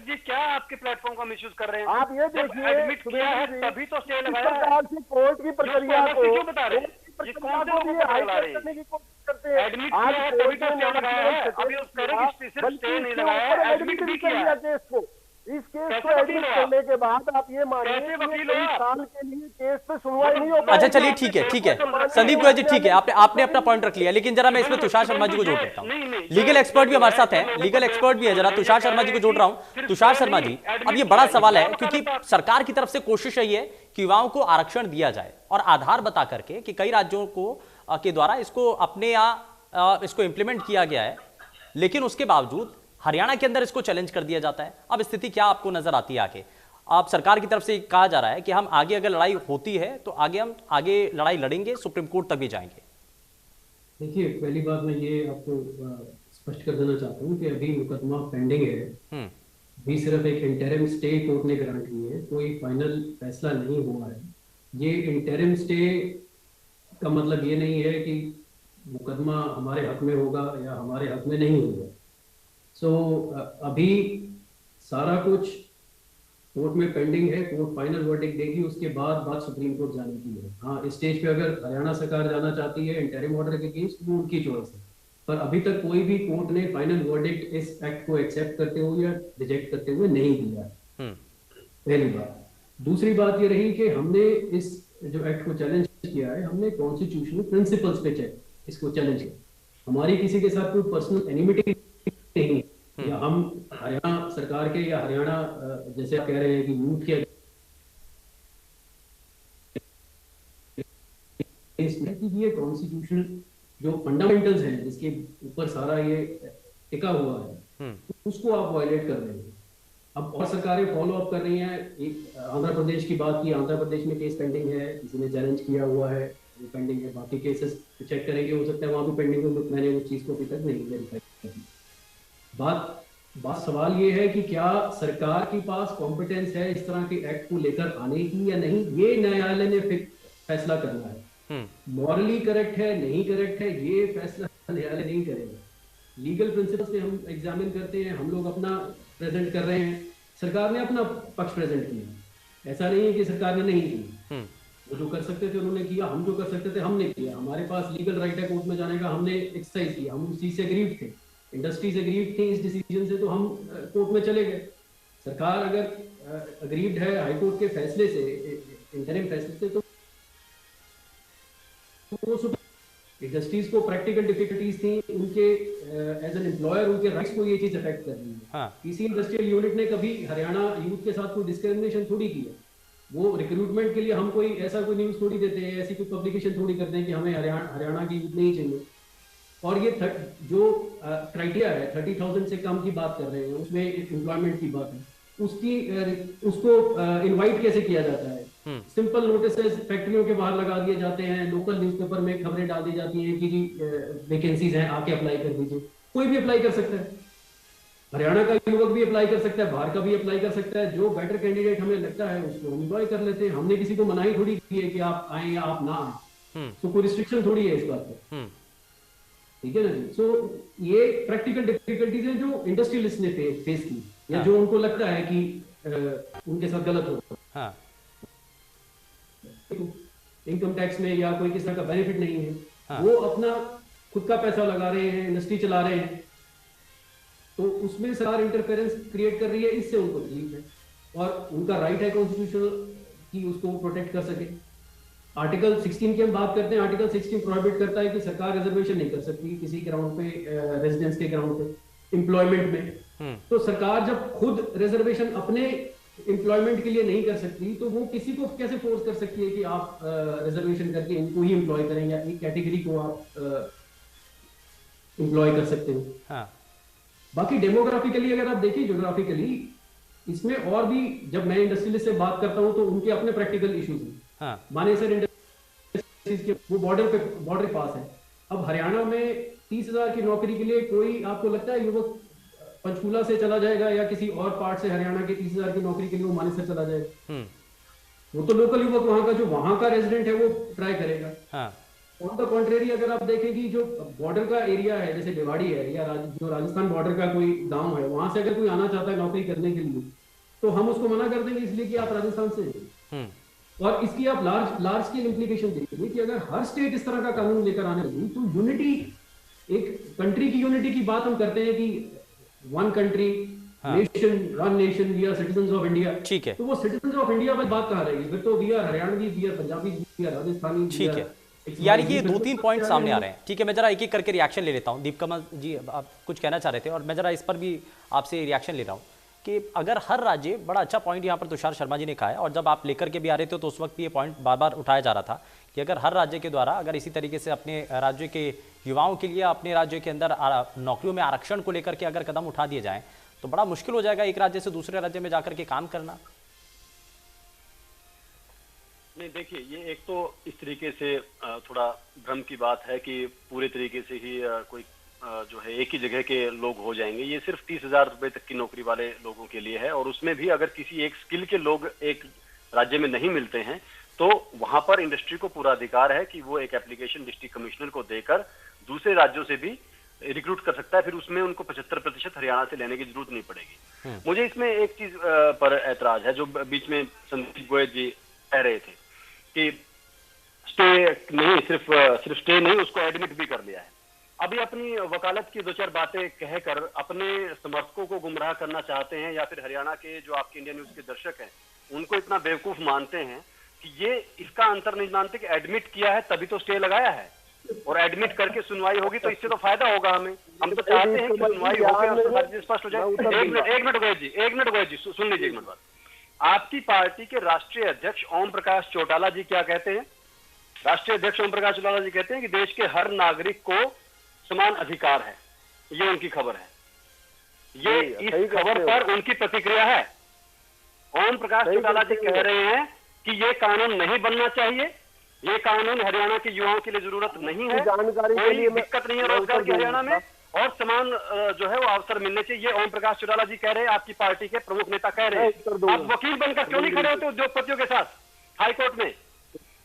जी क्या आपके प्लेटफॉर्म का मिसयूज कर रहे हैं? आप ये देखिए एडमिट किया है तभी तो स्टे लगाया है। प्रकार से कोर्ट की प्रक्रिया को क्यों बता रहे हैं? ये कौन से लोग बता रहे हैं? करने की कोशिश करते हैं। एडमिट किया है तभी तो स्टे लगाया है। अभी उस तरह की सिर्फ स्टे नहीं लगाया है, एडमिट भी किया है। केस को इस केस को एडमिट करने के बाद आप ये मानिए कि कई साल के लिए केस पे सुनवाई नहीं हो पाएगी। अच्छा चलिए ठीक है संदीप गोयल जी ठीक है, आपने अपना पॉइंट रख लिया, लेकिन जरा मैं इसमें तुषार शर्मा जी को जोड़ देता हूँ। लीगल एक्सपर्ट भी हमारे साथ है, लीगल एक्सपर्ट भी है, जरा तुषार शर्मा जी को जोड़ रहा हूँ। तुषार शर्मा जी अब ये बड़ा सवाल है क्योंकि सरकार की तरफ से कोशिश यही है कि युवाओं को आरक्षण दिया जाए और आधार बता करके कि कई राज्यों को के द्वारा इसको अपने यहाँ इसको इंप्लीमेंट किया गया है, लेकिन उसके बावजूद हरियाणा के अंदर इसको चैलेंज कर दिया जाता है। अब स्थिति क्या आपको नजर आती है आगे? आप सरकार की तरफ से कहा जा रहा है कि हम आगे अगर लड़ाई होती है तो हम आगे लड़ाई लड़ेंगे, सुप्रीम कोर्ट तक भी जाएंगे। देखिए पहली बात मैं ये आपको स्पष्ट कर देना चाहता हूँ कि अभी मुकदमा पेंडिंग है, भी सिर्फ एक इंटरिम स्टे कोर्ट ने ग्रांट की है, कोई फाइनल फैसला नहीं हुआ है। ये इंटरिम स्टे का मतलब ये नहीं है कि मुकदमा हमारे हक में होगा या हमारे हक में नहीं होगा। अभी सारा कुछ कोर्ट में पेंडिंग है, कोर्ट फाइनल वर्डिक्ट देगी, उसके बाद बात सुप्रीम कोर्ट जाने की है। हाँ इस स्टेज पे अगर हरियाणा सरकार जाना चाहती है इंटरिम ऑर्डर के अगेंस्ट, वो उनकी चॉइस है, पर अभी तक कोई भी कोर्ट ने फाइनल वर्डिक्ट इस एक्ट को एक्सेप्ट करते हुए या रिजेक्ट करते हुए नहीं दिया है। पहली बात। दूसरी बात ये रही कि हमने इस जो एक्ट को चैलेंज किया है, हमने कॉन्स्टिट्यूशनल प्रिंसिपल्स पे इसको चैलेंज किया। हमारी किसी के साथ कोई पर्सनल एनिमिटी नहीं, या हम हरियाणा सरकार के या हरियाणा जैसे आप कह रहे हैं कि यूथ के ये कॉन्स्टिट्यूशनल जो फंडामेंटल्स हैं जिसके ऊपर सारा ये टिका हुआ है, उसको आप वायलेट कर रहे हैं। अब और सरकारें फॉलो अप कर रही हैं। एक आंध्र प्रदेश की बात की, आंध्र प्रदेश में केस पेंडिंग है, किसी ने चैलेंज किया हुआ है, वो पेंडिंग है। बाकी केसेस चेक करेंगे, हो सकता है वहां भी पेंडिंग हो, मैंने उस चीज को अभी तक नहीं वेरीफाई की। बात सवाल ये है कि क्या सरकार के पास कॉम्पिटेंस है इस तरह के एक्ट को लेकर आने की या नहीं, ये न्यायालय ने फैसला करना है। मॉरली करेक्ट है नहीं करेक्ट है ये फैसला न्यायालय नहीं करेगा। लीगल प्रिंसिपल्स पे हम एग्जामिन करते हैं, हम लोग अपना प्रेजेंट कर रहे हैं, सरकार ने अपना पक्ष प्रेजेंट किया। ऐसा नहीं है कि सरकार ने नहीं किया, वो जो कर सकते थे उन्होंने किया, हम जो कर सकते थे हमने किया। हमारे पास लीगल राइट है कोर्ट में जाने का, हमने एक्सरसाइज किया, हम उस चीज से एग्रीड थे, इंडस्ट्रीज एग्रीड थी इस डिसीजन से, तो हम कोर्ट में चले गए। सरकार अगर अग्रीड है हाईकोर्ट के फैसले से, इंटरिम फैसले थे, तो वो इंडस्ट्रीज को प्रैक्टिकल डिफिकल्टीज थी, उनके एज एन एम्प्लॉयर उनके राइट्स को ये चीज अफेक्ट कर रही है। हाँ। किसी इंडस्ट्रियल यूनिट ने कभी हरियाणा यूथ के साथ कोई डिस्क्रिमिनेशन थोड़ी की है। वो रिक्रूटमेंट के लिए हम कोई ऐसा कोई न्यूज थोड़ी देते हैं, ऐसी कोई पब्लिकेशन थोड़ी करते हैं कि हमें हरियाणा की यूथ नहीं चाहिए। और ये जो क्राइटेरिया है 30,000 से कम की बात कर रहे हैं, उसमें एम्प्लॉयमेंट की बात है, उसको इनवाइट कैसे किया जाता है? सिंपल नोटिसेस फैक्ट्रियों के बाहर लगा दिए जाते हैं, लोकल न्यूज़पेपर में खबरें डाल दी जाती हैं कि जी वैकेंसीज हैं, आके अप्लाई कर दीजिए। कोई भी अप्लाई कर सकता है, हरियाणा का युवक भी अप्लाई कर सकता है, बाहर का भी अप्लाई कर सकता है। जो बेटर कैंडिडेट हमें लगता है उसको एम्प्लॉय कर लेते हैं। हमने किसी को मनाही थोड़ी की है कि आप आए या आप ना आए, तो कोई रिस्ट्रिक्शन थोड़ी है इस बात पर, ठीक है ना जी। सो ये प्रैक्टिकल डिफिकल्टीज हैं जो इंडस्ट्रियलिस्ट ने फेस की, या जो उनको लगता है कि उनके साथ गलत हो। हाँ। इनकम टैक्स में या कोई किसी का बेनिफिट नहीं है। हाँ। वो अपना खुद का पैसा लगा रहे हैं, इंडस्ट्री चला रहे हैं, तो उसमें सरकार इंटरफेरेंस क्रिएट कर रही है, इससे उनको तकलीफ है। और उनका राइट है कॉन्स्टिट्यूशनल कि उसको प्रोटेक्ट कर सके। आर्टिकल 16 की हम बात करते हैं, आर्टिकल 16 प्रोहिबिट करता है कि सरकार रिजर्वेशन नहीं कर सकती किसी ग्राउंड पे, रेजिडेंस के ग्राउंड पे, एम्प्लॉयमेंट में। तो सरकार जब खुद रिजर्वेशन अपने एम्प्लॉयमेंट के लिए नहीं कर सकती, तो वो किसी को कैसे फोर्स कर सकती है कि आप रिजर्वेशन करके इनको ही एम्प्लॉय करें, या एक कैटेगरी को आप एम्प्लॉय कर सकते हो। हाँ। बाकी डेमोग्राफिकली अगर आप देखिए, ज्योग्राफिकली इसमें और भी, जब मैं इंडस्ट्रियलिस्ट से बात करता हूं तो उनके अपने प्रैक्टिकल इश्यूज हैं। हाँ। माने सर इंडस्ट्रीज के वो बॉर्डर पास है। अब हरियाणा में 30,000 की नौकरी के लिए कोई आपको लगता है युवक पंचकूला से चला जाएगा या किसी और पार्ट से हरियाणा के 30,000 की नौकरी के लिए वो मानेसर चला जाएगा? वो तो लोकल युवक वहां का जो वहां का रेजिडेंट है वो ट्राई करेगा। हाँ। ऑन द कॉन्ट्रेरी अगर आप देखें कि जो बॉर्डर का एरिया है, जैसे भिवाड़ी है या जो राजस्थान बॉर्डर का कोई गांव है, वहां से अगर कोई आना चाहता है नौकरी करने के लिए, तो हम उसको मना कर देंगे इसलिए कि आप राजस्थान से हैं। और इसकी आप लार्ज स्केल इंप्लीकेशन देखिए कि अगर हर स्टेट इस तरह का कानून लेकर आने लगी, तो यूनिटी, एक कंट्री की यूनिटी की बात हम करते हैं कि one country, nation, one nation, we are citizens of India. ठीक है। तो वो सिटीजंस ऑफ इंडिया पर बात कहाँ रहेगी? फिर तो we are Haryanvi, we are Punjabi, we are Rajasthani. ठीक है, यानी कि 2-3 पॉइंट सामने आ रहे हैं। ठीक है, मैं जरा एक एक करके रिएक्शन ले लेता हूं। दीपकमल जी, आप कुछ कहना चाह रहे थे और मैं जरा इस पर भी आपसे रिएक्शन ले रहा हूं कि अगर हर राज्य, बड़ा अच्छा पॉइंट यहाँ पर तुषार शर्मा जी ने कहा है, और जब आप लेकर के भी आ रहे थे तो उस वक्त ये पॉइंट बार बार उठाया जा रहा था कि अगर हर राज्य के द्वारा अगर इसी तरीके से अपने राज्य के युवाओं के लिए अपने राज्य के अंदर नौकरियों में आरक्षण को लेकर के अगर कदम उठा दिए जाएं तो बड़ा मुश्किल हो जाएगा एक राज्य से दूसरे राज्य में जाकर के काम करना। नहीं, देखिए, ये एक तो इस तरीके से थोड़ा भ्रम की बात है कि पूरे तरीके से ही कोई जो है एक ही जगह के लोग हो जाएंगे। ये सिर्फ 30,000 रुपए तक की नौकरी वाले लोगों के लिए है, और उसमें भी अगर किसी एक स्किल के लोग एक राज्य में नहीं मिलते हैं तो वहां पर इंडस्ट्री को पूरा अधिकार है कि वो एक एप्लीकेशन डिस्ट्रिक्ट कमिश्नर को देकर दूसरे राज्यों से भी रिक्रूट कर सकता है। फिर उसमें उनको 75% हरियाणा से लेने की जरूरत नहीं पड़ेगी। मुझे इसमें एक चीज पर ऐतराज है, जो बीच में संदीप गोयल जी कह रहे थे कि स्टे नहीं, सिर्फ स्टे नहीं, उसको एडमिट भी कर लिया है। अभी अपनी वकालत की 2-4 बातें कहकर अपने समर्थकों को गुमराह करना चाहते हैं, या फिर हरियाणा के जो आपके इंडिया न्यूज के दर्शक हैं उनको इतना बेवकूफ मानते हैं कि ये इसका अंतर नहीं मानते कि एडमिट किया है तभी तो स्टे लगाया है, और एडमिट करके सुनवाई होगी तो इससे तो फायदा होगा हमें। हम तो चाहते हैं कि सुनवाई होगी, स्पष्ट हो जाए। एक मिनट गोयल जी, सुन लीजिए एक मिनट बात। आपकी पार्टी के राष्ट्रीय अध्यक्ष ओम प्रकाश चौटाला जी क्या कहते हैं? राष्ट्रीय अध्यक्ष ओम प्रकाश चौटाला जी कहते हैं कि देश के हर नागरिक को समान अधिकार है। ये उनकी खबर है, ये इस खबर पर उनकी प्रतिक्रिया है। ओम प्रकाश चौटाला जी कह रहे हैं कि ये कानून नहीं बनना चाहिए, ये कानून हरियाणा के युवाओं के लिए जरूरत नहीं है, कोई दिक्कत नहीं है रोजगार की हरियाणा में, और समान जो है वो अवसर मिलने चाहिए। ओम प्रकाश चौटाला जी कह रहे हैं, आपकी पार्टी के प्रमुख नेता कह रहे हैं। आप वकील बनकर क्यों नहीं खड़े होते उद्योगपतियों के साथ हाईकोर्ट में?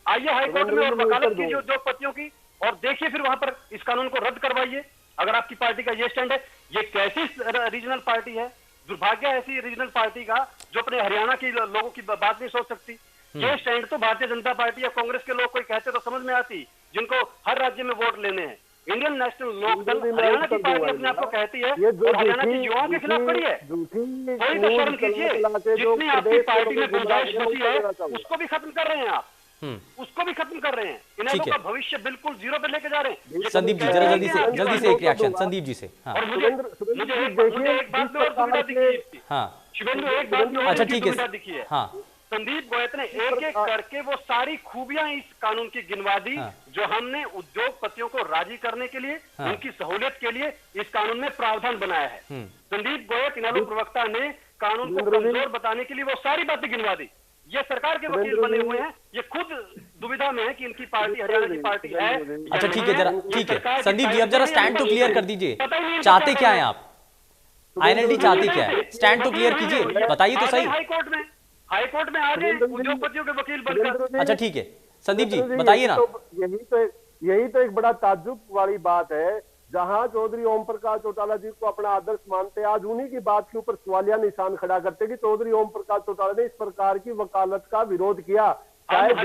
आइए हाईकोर्ट में और वकालत कीजिए उद्योगपतियों की, और देखिए फिर वहां पर इस कानून को रद्द करवाइए। अगर आपकी पार्टी का ये स्टैंड है, ये कैसी रीजनल पार्टी है? दुर्भाग्य ऐसी रीजनल पार्टी का जो अपने हरियाणा के लोगों की बात नहीं सोच सकती। ये स्टैंड तो भारतीय जनता पार्टी या कांग्रेस के लोग कोई कहते तो समझ में आती, जिनको हर राज्य में वोट लेने हैं। इंडियन नेशनल लोकदल हरियाणा की पार्टी अपने आप को कहती है और हरियाणा के युवाओं के खिलाफ खड़ी है। थोड़ी तो शर्म कीजिए, जितनी आपकी पार्टी में गुंजाइश होती है उसको भी खत्म कर रहे हैं आप, उसको भी खत्म कर रहे हैं। इनेलो का भविष्य बिल्कुल जीरो पे लेके जा रहे हैं। संदीप जी जरा जल्दी से एक रिएक्शन संदीप जी से। हाँ और मुझे एक बात में और सुविधा दिखी है इसकी। हाँ शिवेंदु, एक बात में अच्छा ठीक सुविधा है। दिखी है। हाँ संदीप गोयत ने एक एक करके वो सारी खूबियां इस कानून की गिनवा दी जो हमने उद्योगपतियों को राजी करने के लिए, उनकी सहूलियत के लिए इस कानून में प्रावधान बनाया है। संदीप गोयत इनेलो प्रवक्ता ने कानून को कमजोर बताने के लिए वो सारी बातें गिनवा दी। ये सरकार के वकील बने हुए हैं, ये खुद दुविधा में है कि इनकी पार्टी हरियाणा की पार्टी है। अच्छा ठीक है, जरा ठीक है संदीप जी अब जरा स्टैंड तो क्लियर कर दीजिए, चाहते क्या है आप, आईएनएलडी चाहते क्या है, स्टैंड तो क्लियर कीजिए, बताइए तो सही। हाईकोर्ट में आ गए उद्योगपतियों के वकील बनकर। अच्छा ठीक है संदीप जी बताइए ना। यही तो एक बड़ा ताज्जुब वाली बात है, जहां चौधरी ओम प्रकाश चौटाला जी को अपना आदर्श मानते, आज उन्हीं की बात के ऊपर सवालिया निशान खड़ा करते कि चौधरी ओम प्रकाश चौटाला ने इस प्रकार की वकालत का विरोध किया। शायद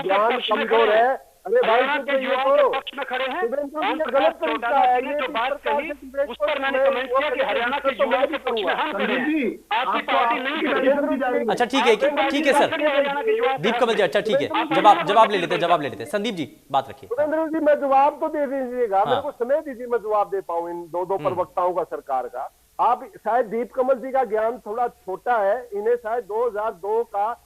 ज्ञान कमजोर है। अरे भाई पक्ष में खड़े हैं, गलत तरीका है ये। जो बात कही उस पर मैंने कमेंट किया कि हरियाणा के युवाओं के पक्ष में हम खड़े हैं, आपकी पार्टी नहीं खड़ी। अच्छा ठीक है सर दीप कमल जी, अच्छा ठीक है जवाब ले लेते हैं। संदीप जी बात रखिए। सुरेंद्र जी मैं जवाब तो दे दीजिएगा, मेरे को समय दीजिए, मैं जवाब दे पाऊँ इन दो प्रवक्ताओं का सरकार का। आप शायद दीप कमल जी का ज्ञान थोड़ा छोटा है, इन्हें शायद 2002 का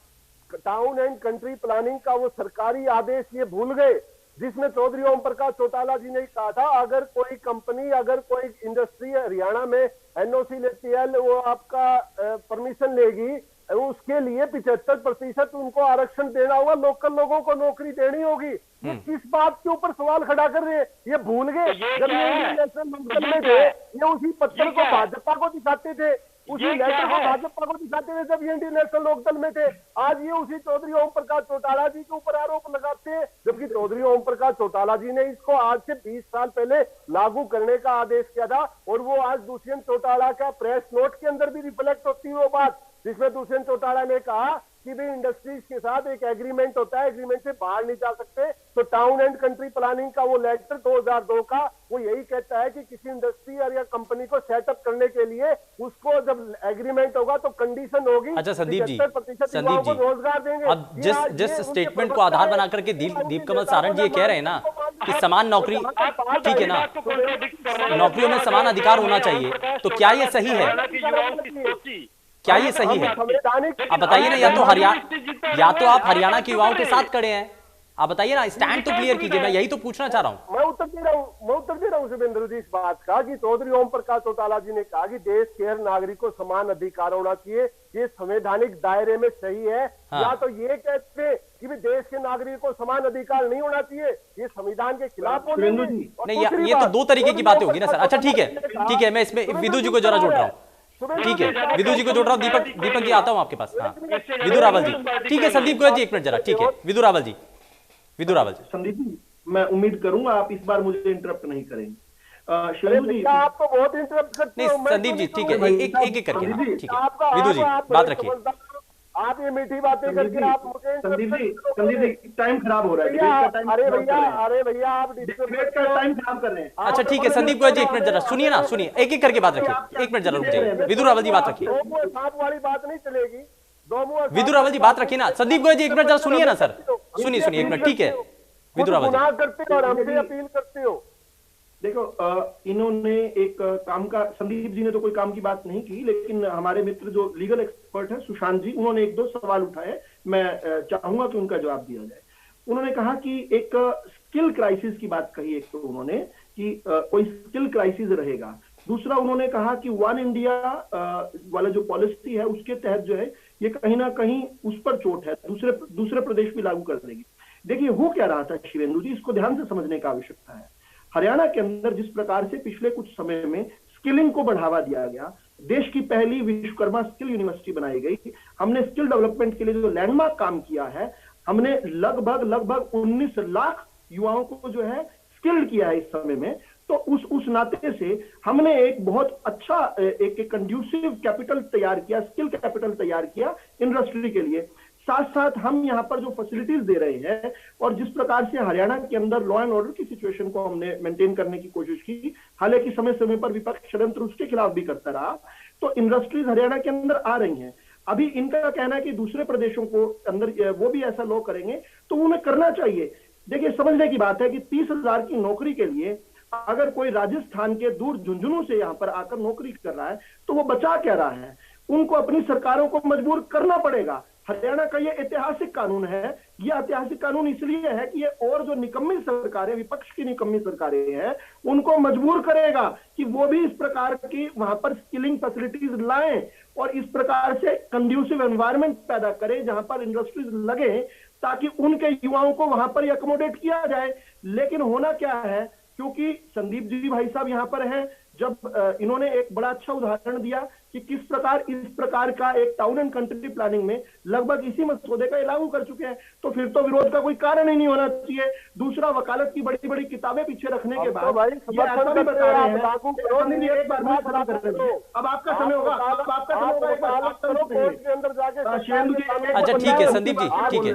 टाउन एंड कंट्री प्लानिंग का वो सरकारी आदेश ये भूल गए, जिसमें चौधरी ओम प्रकाश चौटाला जी ने कहा था अगर कोई कंपनी, अगर कोई इंडस्ट्री हरियाणा में एनओसी लेती है, वो आपका परमिशन लेगी, उसके लिए 75% उनको आरक्षण देना होगा, लोकल लोगों को नौकरी देनी होगी। ये किस बात के ऊपर सवाल खड़ा कर रहे हैं, ये भूल गए। जब ये इंडियन नेशनल लोकदल में थे, ये उसी पत्र को भाजपा को दिखाते थे, उसी लेटर को भाजपा को दिखाते थे जब ये इंडियन नेशनल लोकदल में थे। आज ये उसी चौधरी ओम प्रकाश चौटाला जी के ऊपर आरोप लगाते हैं, जबकि चौधरी ओम प्रकाश चौटाला जी ने इसको आज से 20 साल पहले लागू करने का आदेश किया था। और वो आज दुष्यंत चौटाला का प्रेस नोट के अंदर भी रिफ्लेक्ट होती है वो बात, जिसमें दुष्यंत चौटाला ने कहा कि भाई इंडस्ट्रीज के साथ एक एग्रीमेंट होता है, एग्रीमेंट से बाहर नहीं जा सकते। तो टाउन एंड कंट्री प्लानिंग का वो लेटर 2002 का वो यही कहता है कि किसी इंडस्ट्री या कंपनी को सेटअप करने के लिए उसको जब एग्रीमेंट होगा तो कंडीशन होगी। अच्छा संदीप जी रोजगार देंगे। अब जिस स्टेटमेंट को आधार बना करके दीप कमल सारंग जी ये कह रहे हैं ना कि समान नौकरी, ठीक है ना, नौकरियों में समान अधिकार होना चाहिए, तो क्या ये सही है, क्या ये सही है? आप बताइए ना, या तो आप हरियाणा के युवाओं के साथ खड़े हैं, आप बताइए ना, स्टैंड तो क्लियर कीजिए, मैं यही तो पूछना चाह रहा हूँ। मैं उत्तर दे रहा हूँ शुभेंद्र जी इस बात का कि चौधरी ओम प्रकाश चौटाला जी ने कहा कि देश के हर नागरिक को समान अधिकार होना चाहिए, ये संवैधानिक दायरे में सही है। हाँ। या तो ये कहते कि भी देश के नागरिक को समान अधिकार नहीं होना चाहिए, ये संविधान के खिलाफ बोलेंगे। नहीं, ये तो दो तरीके की बातें होगी ना सर। अच्छा ठीक है, मैं इसमें विदु जी को जरा जोड़ रहा हूँ, ठीक है, विदु जी को जोड़ रहा हूँ। दीपक जी आता हूँ आपके पास। हाँ विदु रावल जी, ठीक है, संदीप गोयल जी एक मिनट जरा, ठीक है, विदु रावल जी। संदीप जी मैं उम्मीद करूंगा आप इस बार मुझे इंटरप्ट नहीं करेंगे। आप तो बहुत इंटरप्ट करते हो। संदीप जी ठीक है, एक करके, ठीक है विदु जी बात रखिए। आप ये मीठी बातें करके आप मुझे संदीप जी टाइम खराब हो रहा है। अरे भैया आप टाइम खराब कर रहे हैं। अच्छा ठीक है संदीप गोयल जी एक मिनट जरा सुनिए ना, सुनिए, एक करके बात रखिए, एक मिनट जरा रुक जाइए। विदु रावल जी बात रखिए। सांप वाली बात नहीं चलेगी। विदु रावल जी बात रखिए ना। संदीप गोयल जी एक मिनट जरा सुनिए ना सर, सुनिए एक मिनट, ठीक है विदु रावल जी। करते हो और हमसे अपील करते हो। देखो इन्होंने एक काम का, संदीप जी ने तो कोई काम की बात नहीं की, लेकिन हमारे मित्र जो लीगल एक्सपर्ट है सुशांत जी, उन्होंने एक दो सवाल उठाए, मैं चाहूंगा कि उनका जवाब दिया जाए। उन्होंने कहा कि एक स्किल क्राइसिस की बात कही, एक तो उन्होंने कि कोई स्किल क्राइसिस रहेगा। दूसरा उन्होंने कहा कि वन इंडिया वाला जो पॉलिसी है उसके तहत जो है ये कहीं ना कहीं उस पर चोट है, दूसरे प्रदेश भी लागू कर देगी। देखिए हो क्या रहा था शिवेंदु जी, इसको ध्यान से समझने की आवश्यकता है। हरियाणा के अंदर जिस प्रकार से पिछले कुछ समय में स्किलिंग को बढ़ावा दिया गया, देश की पहली विश्वकर्मा स्किल यूनिवर्सिटी बनाई गई, हमने स्किल डेवलपमेंट के लिए जो लैंडमार्क काम किया है, हमने लगभग 19 लाख युवाओं को जो है स्किल्ड किया है इस समय में। तो उस नाते से हमने एक बहुत अच्छा एक कंड्यूसिव कैपिटल तैयार किया, स्किल कैपिटल तैयार किया इंडस्ट्री के लिए। साथ साथ हम यहाँ पर जो फैसिलिटीज दे रहे हैं और जिस प्रकार से हरियाणा के अंदर लॉ एंड ऑर्डर की सिचुएशन को हमने मेंटेन करने की कोशिश की, हालांकि समय समय पर विपक्ष षड्यंत्र उसके खिलाफ भी करता रहा, तो इंडस्ट्रीज हरियाणा के अंदर आ रही हैं। अभी इनका कहना है कि दूसरे प्रदेशों को अंदर वो भी ऐसा लॉ करेंगे, तो उन्हें करना चाहिए। देखिए, समझने की बात है कि 30,000 की नौकरी के लिए अगर कोई राजस्थान के दूर झुंझुनू से यहाँ पर आकर नौकरी कर रहा है तो वो बचा क्या रहा है? उनको अपनी सरकारों को मजबूर करना पड़ेगा। हरियाणा का ये ऐतिहासिक कानून है। ये ऐतिहासिक कानून इसलिए है कि ये और जो निकम्मी सरकारें, विपक्ष की निकम्मी सरकारें हैं, उनको मजबूर करेगा कि वो भी इस प्रकार की वहां पर स्किलिंग फैसिलिटीज लाएं और इस प्रकार से कंड्यूसिव एनवायरनमेंट पैदा करें जहां पर इंडस्ट्रीज लगे, ताकि उनके युवाओं को वहां पर अकोमोडेट किया जाए। लेकिन होना क्या है, क्योंकि संदीप जी भाई साहब यहाँ पर हैं, जब इन्होंने एक बड़ा अच्छा उदाहरण दिया कि किस प्रकार इस प्रकार का एक टाउन एंड कंट्री प्लानिंग में लगभग इसी मसौदे का लागू कर चुके हैं, तो फिर तो विरोध का कोई कारण ही नहीं होना चाहिए। दूसरा, वकालत की बड़ी बड़ी किताबें पीछे रखने के बाद ये ऐसा भी बता रहे हैं, एक बार अब आपका समय होगा, अब आपका समय होगा। अच्छा ठीक है संदीप जी, ठीक है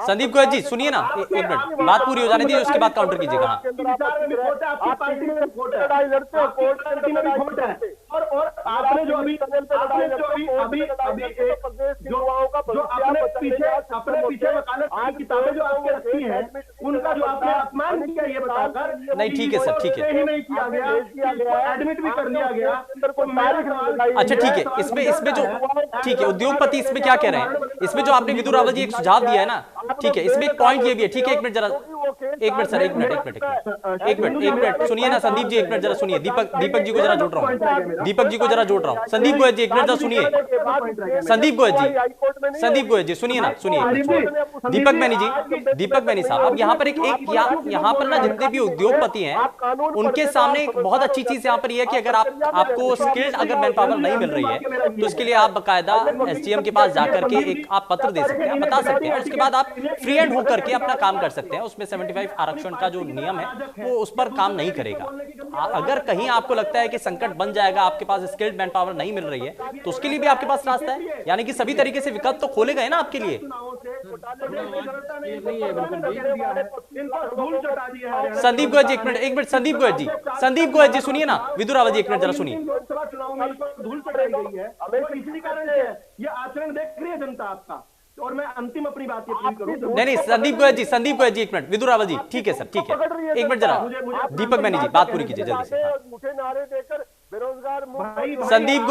संदीप गोयल जी सुनिए ना, एक मिनट बात पूरी हो जाने दीजिए, उसके बाद काउंटर कीजिएगा। और आपने जो अभी अपने पीछे वकालत की किताबें जो आपके रखी हैं, उनका जो आपने अपमान किया ये बताकर, नहीं ठीक है सर, ठीक है, नहीं किया गया, एडमिट भी कर लिया गया। अच्छा ठीक है, इसमें जो ठीक है उद्योगपति इसमें क्या कह रहे हैं, इसमें जो आपने विदुर रावल जी एक सुझाव दिया है ना, ठीक है, इसमें एक पॉइंट ये भी है, ठीक है, एक मिनट जरा, एक मिनट सर, एक मिनट सुनिए ना संदीप जी, एक मिनट जरा सुनिए, दीपक जी को जरा जोड़ रहा हूँ, दीपक जी को जरा जोड़ रहा हूँ। संदीप गोयल जी एक मिनट जरा सुनिए, संदीप गोयल जी सुनिए ना, सुनिए, दीपक मैनी साहब, अब यहाँ पर यहाँ पर ना जितने भी उद्योगपति हैं उनके सामने बहुत अच्छी चीज यहाँ पर यह है कि अगर आपको स्किल्ड अगर मैन पावर नहीं मिल रही है तो इसके लिए आप बकायदा एसडीएम के पास जाकर के एक आप पत्र दे सकते हैं, आप बता सकते हैं, उसके बाद आप फ्री एंड होकर के अपना काम कर सकते हैं। उसमें 75 आरक्षण का जो नियम है वो उस पर काम नहीं करेगा। अगर कहीं आपको लगता है कि संकट बन जाएगा, आपके पास स्किल्ड मैन पावर नहीं मिल रही है, तो उसके लिए भी आपके पास रास्ता है, यानी कि सभी तरीके से विकल्प तो खोले गए ना आपके लिए। संदीप गोयल जी एक मिनट संदीप गोयल जी सुनिए ना, विदुर रावल जी एक मिनट जरा सुनिए। धूल चढ़ाई गई है इसी कारण से ये आचरण देख रही है जनता आपका। और मैं अंतिम अपनी बात ये करूं, नहीं संदीप गोयल जी एक मिनट, विदुर रावल जी ठीक है सर, ठीक है, एक मिनट जरा दीपक मैनी जी बात पूरी कीजिए जल्दी से। मुझे नारे देकर बेरोजगार संदीप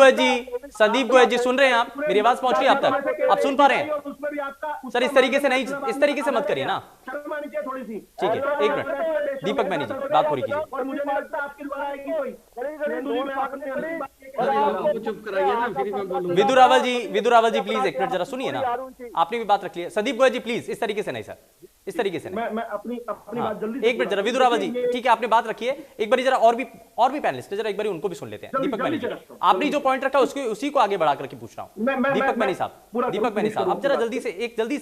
गोयल जी सुन रहे हैं आप, मेरी आवाज पहुंच रही है आप तक, आप सुन पा रहे हैं सर? इस तरीके से मत करिए ना, ठीक है, एक मिनट दीपक मैनी जी बात पूरी कीजिए। विदुर रावल जी प्लीज एक मिनट जरा सुनिए ना, आपने भी बात रख लिया। संदीप गोयल जी प्लीज इस तरीके से नहीं सर, इस तरीके से नहीं। मैं अपनी बात जल्दी एक मिनट जरा विदुर रावल जी, ठीक है आपने बात रखी है, एक बार जरा और भी पैनलिस्ट जरा एक बार उनको भी सुन लेते हैं। दीपक मैनी जी आपने जो पॉइंट रखा उसी को आगे बढ़ा करके पूछ रहा हूँ। दीपक मैनी साहब अब जरा जल्दी से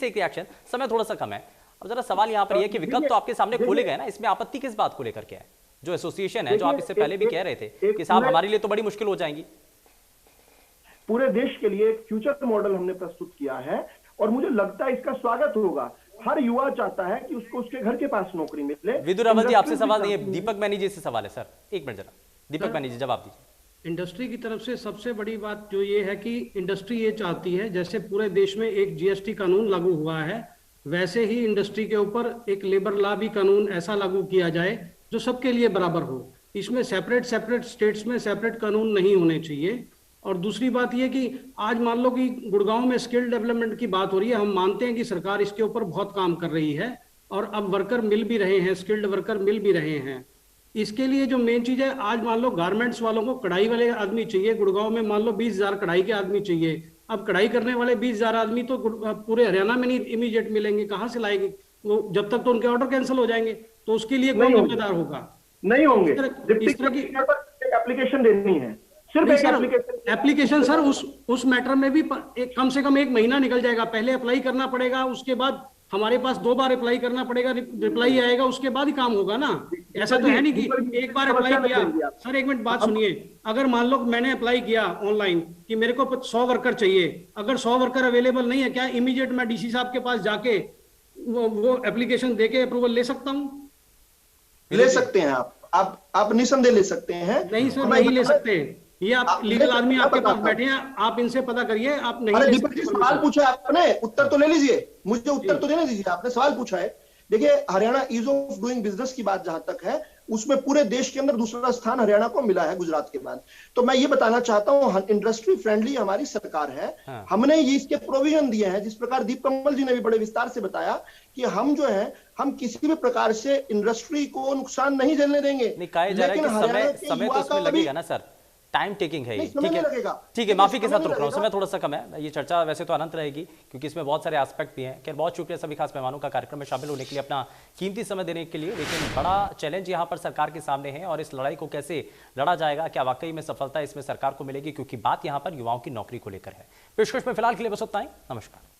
एक रिएक्शन, समय थोड़ा सा कम है। अब जरा सवाल यहाँ पर यह कि विकल्प तो आपके सामने खोले गए ना, इसमें आपत्ति किस बात को लेकर के है? जो एसोसिएशन है, जो आप इससे पहले भी कह रहे थे कि साहब हमारे लिए तो बड़ी मुश्किल हो जाएंगी। पूरे देश के लिए एक फ्यूचर मॉडल हमने प्रस्तुत किया है और मुझे लगता है इसका स्वागत होगा। हर युवा चाहता है कि उसको उसके घर के पास नौकरी मिले। विदुर रावल जी आपसे सवाल नहीं है, दीपक मैनी जी से सवाल है सर, एक मिनट जरा दीपक मैनी जी जवाब दीजिए। इंडस्ट्री की तरफ से सबसे बड़ी बात जो ये है कि इंडस्ट्री ये चाहती है, जैसे पूरे देश में एक जीएसटी कानून लागू हुआ है, वैसे ही इंडस्ट्री के ऊपर एक लेबर लॉ भी कानून ऐसा लागू किया जाए जो सबके लिए बराबर हो। इसमें सेपरेट स्टेट्स में सेपरेट कानून नहीं होने चाहिए। और दूसरी बात यह कि आज मान लो कि गुड़गांव में स्किल डेवलपमेंट की बात हो रही है, हम मानते हैं कि सरकार इसके ऊपर बहुत काम कर रही है और अब वर्कर मिल भी रहे हैं, स्किल्ड वर्कर मिल भी रहे हैं। इसके लिए जो मेन चीज है, आज मान लो गारमेंट्स वालों को कढ़ाई वाले आदमी चाहिए, गुड़गांव में मान लो 20,000 कढ़ाई के आदमी चाहिए। अब कढ़ाई करने वाले 20,000 आदमी तो पूरे हरियाणा में नहीं इमीडिएट मिलेंगे, कहाँ से लाएंगे वो? जब तक तो उनके ऑर्डर कैंसिल हो जाएंगे, तो उसके लिए कौन जिम्मेदार होगा? नहीं होंगे। इस तरह की एप्लीकेशन देनी है, सिर्फ एप्लीकेशन सर उस मैटर में भी कम से कम 1 महीना निकल जाएगा। पहले अप्लाई करना पड़ेगा, उसके बाद हमारे पास 2 बार अप्लाई करना पड़ेगा, रिप्लाई आएगा, उसके बाद ही काम होगा ना। ऐसा तो है नहीं कि एक बार अप्लाई किया। सर एक मिनट बात सुनिए, अगर मान लो मैंने अप्लाई किया ऑनलाइन कि मेरे को 100 वर्कर चाहिए, अगर 100 वर्कर अवेलेबल नहीं है, क्या इमीडिएट मैं डीसी साहब के पास जाके वो एप्लीकेशन देके अप्रूवल ले सकता हूँ? ले सकते हैं आप निसंदेह ले सकते हैं। नहीं सर, नहीं ले सकते। ये आप लीगल आदमी आपके पास बैठे हैं, आप इनसे पता करिए। आप नहीं ले सकते। सवाल पूछा है आपने, उत्तर तो ले लीजिए, मुझे उत्तर तो देने दीजिए। आपने सवाल पूछा है। देखिए, Haryana ease of doing business की बात जहां तक है, उसमें पूरे देश के अंदर दूसरा स्थान हरियाणा को मिला है गुजरात के बाद। तो मैं ये बताना चाहता हूं, इंडस्ट्री फ्रेंडली हमारी सरकार है। हमने ये इसके प्रोविजन दिए हैं, जिस प्रकार दीप कमल जी ने भी बड़े विस्तार से बताया कि हम जो है, हम किसी भी प्रकार से इंडस्ट्री को नुकसान नहीं झेलने देंगे। लेकिन समय तो इसमें लगेगा ना सर, टाइम टेकिंग है ये। ठीक है, माफी के साथ रुक रहा हूं, समय थोड़ा सा कम है। ये चर्चा वैसे तो अनंत रहेगी क्योंकि इसमें बहुत सारे एस्पेक्ट भी हैं। खैर, बहुत शुक्रिया सभी खास मेहमानों का कार्यक्रम में शामिल होने के लिए, अपना कीमती समय देने के लिए। लेकिन बड़ा चैलेंज यहाँ पर सरकार के सामने है और इस लड़ाई को कैसे लड़ा जाएगा, क्या वाकई में सफलता इसमें सरकार को मिलेगी, क्योंकि बात यहाँ पर युवाओं की नौकरी को लेकर है। पेशकश में फिलहाल के लिए बस उतना ही। नमस्कार।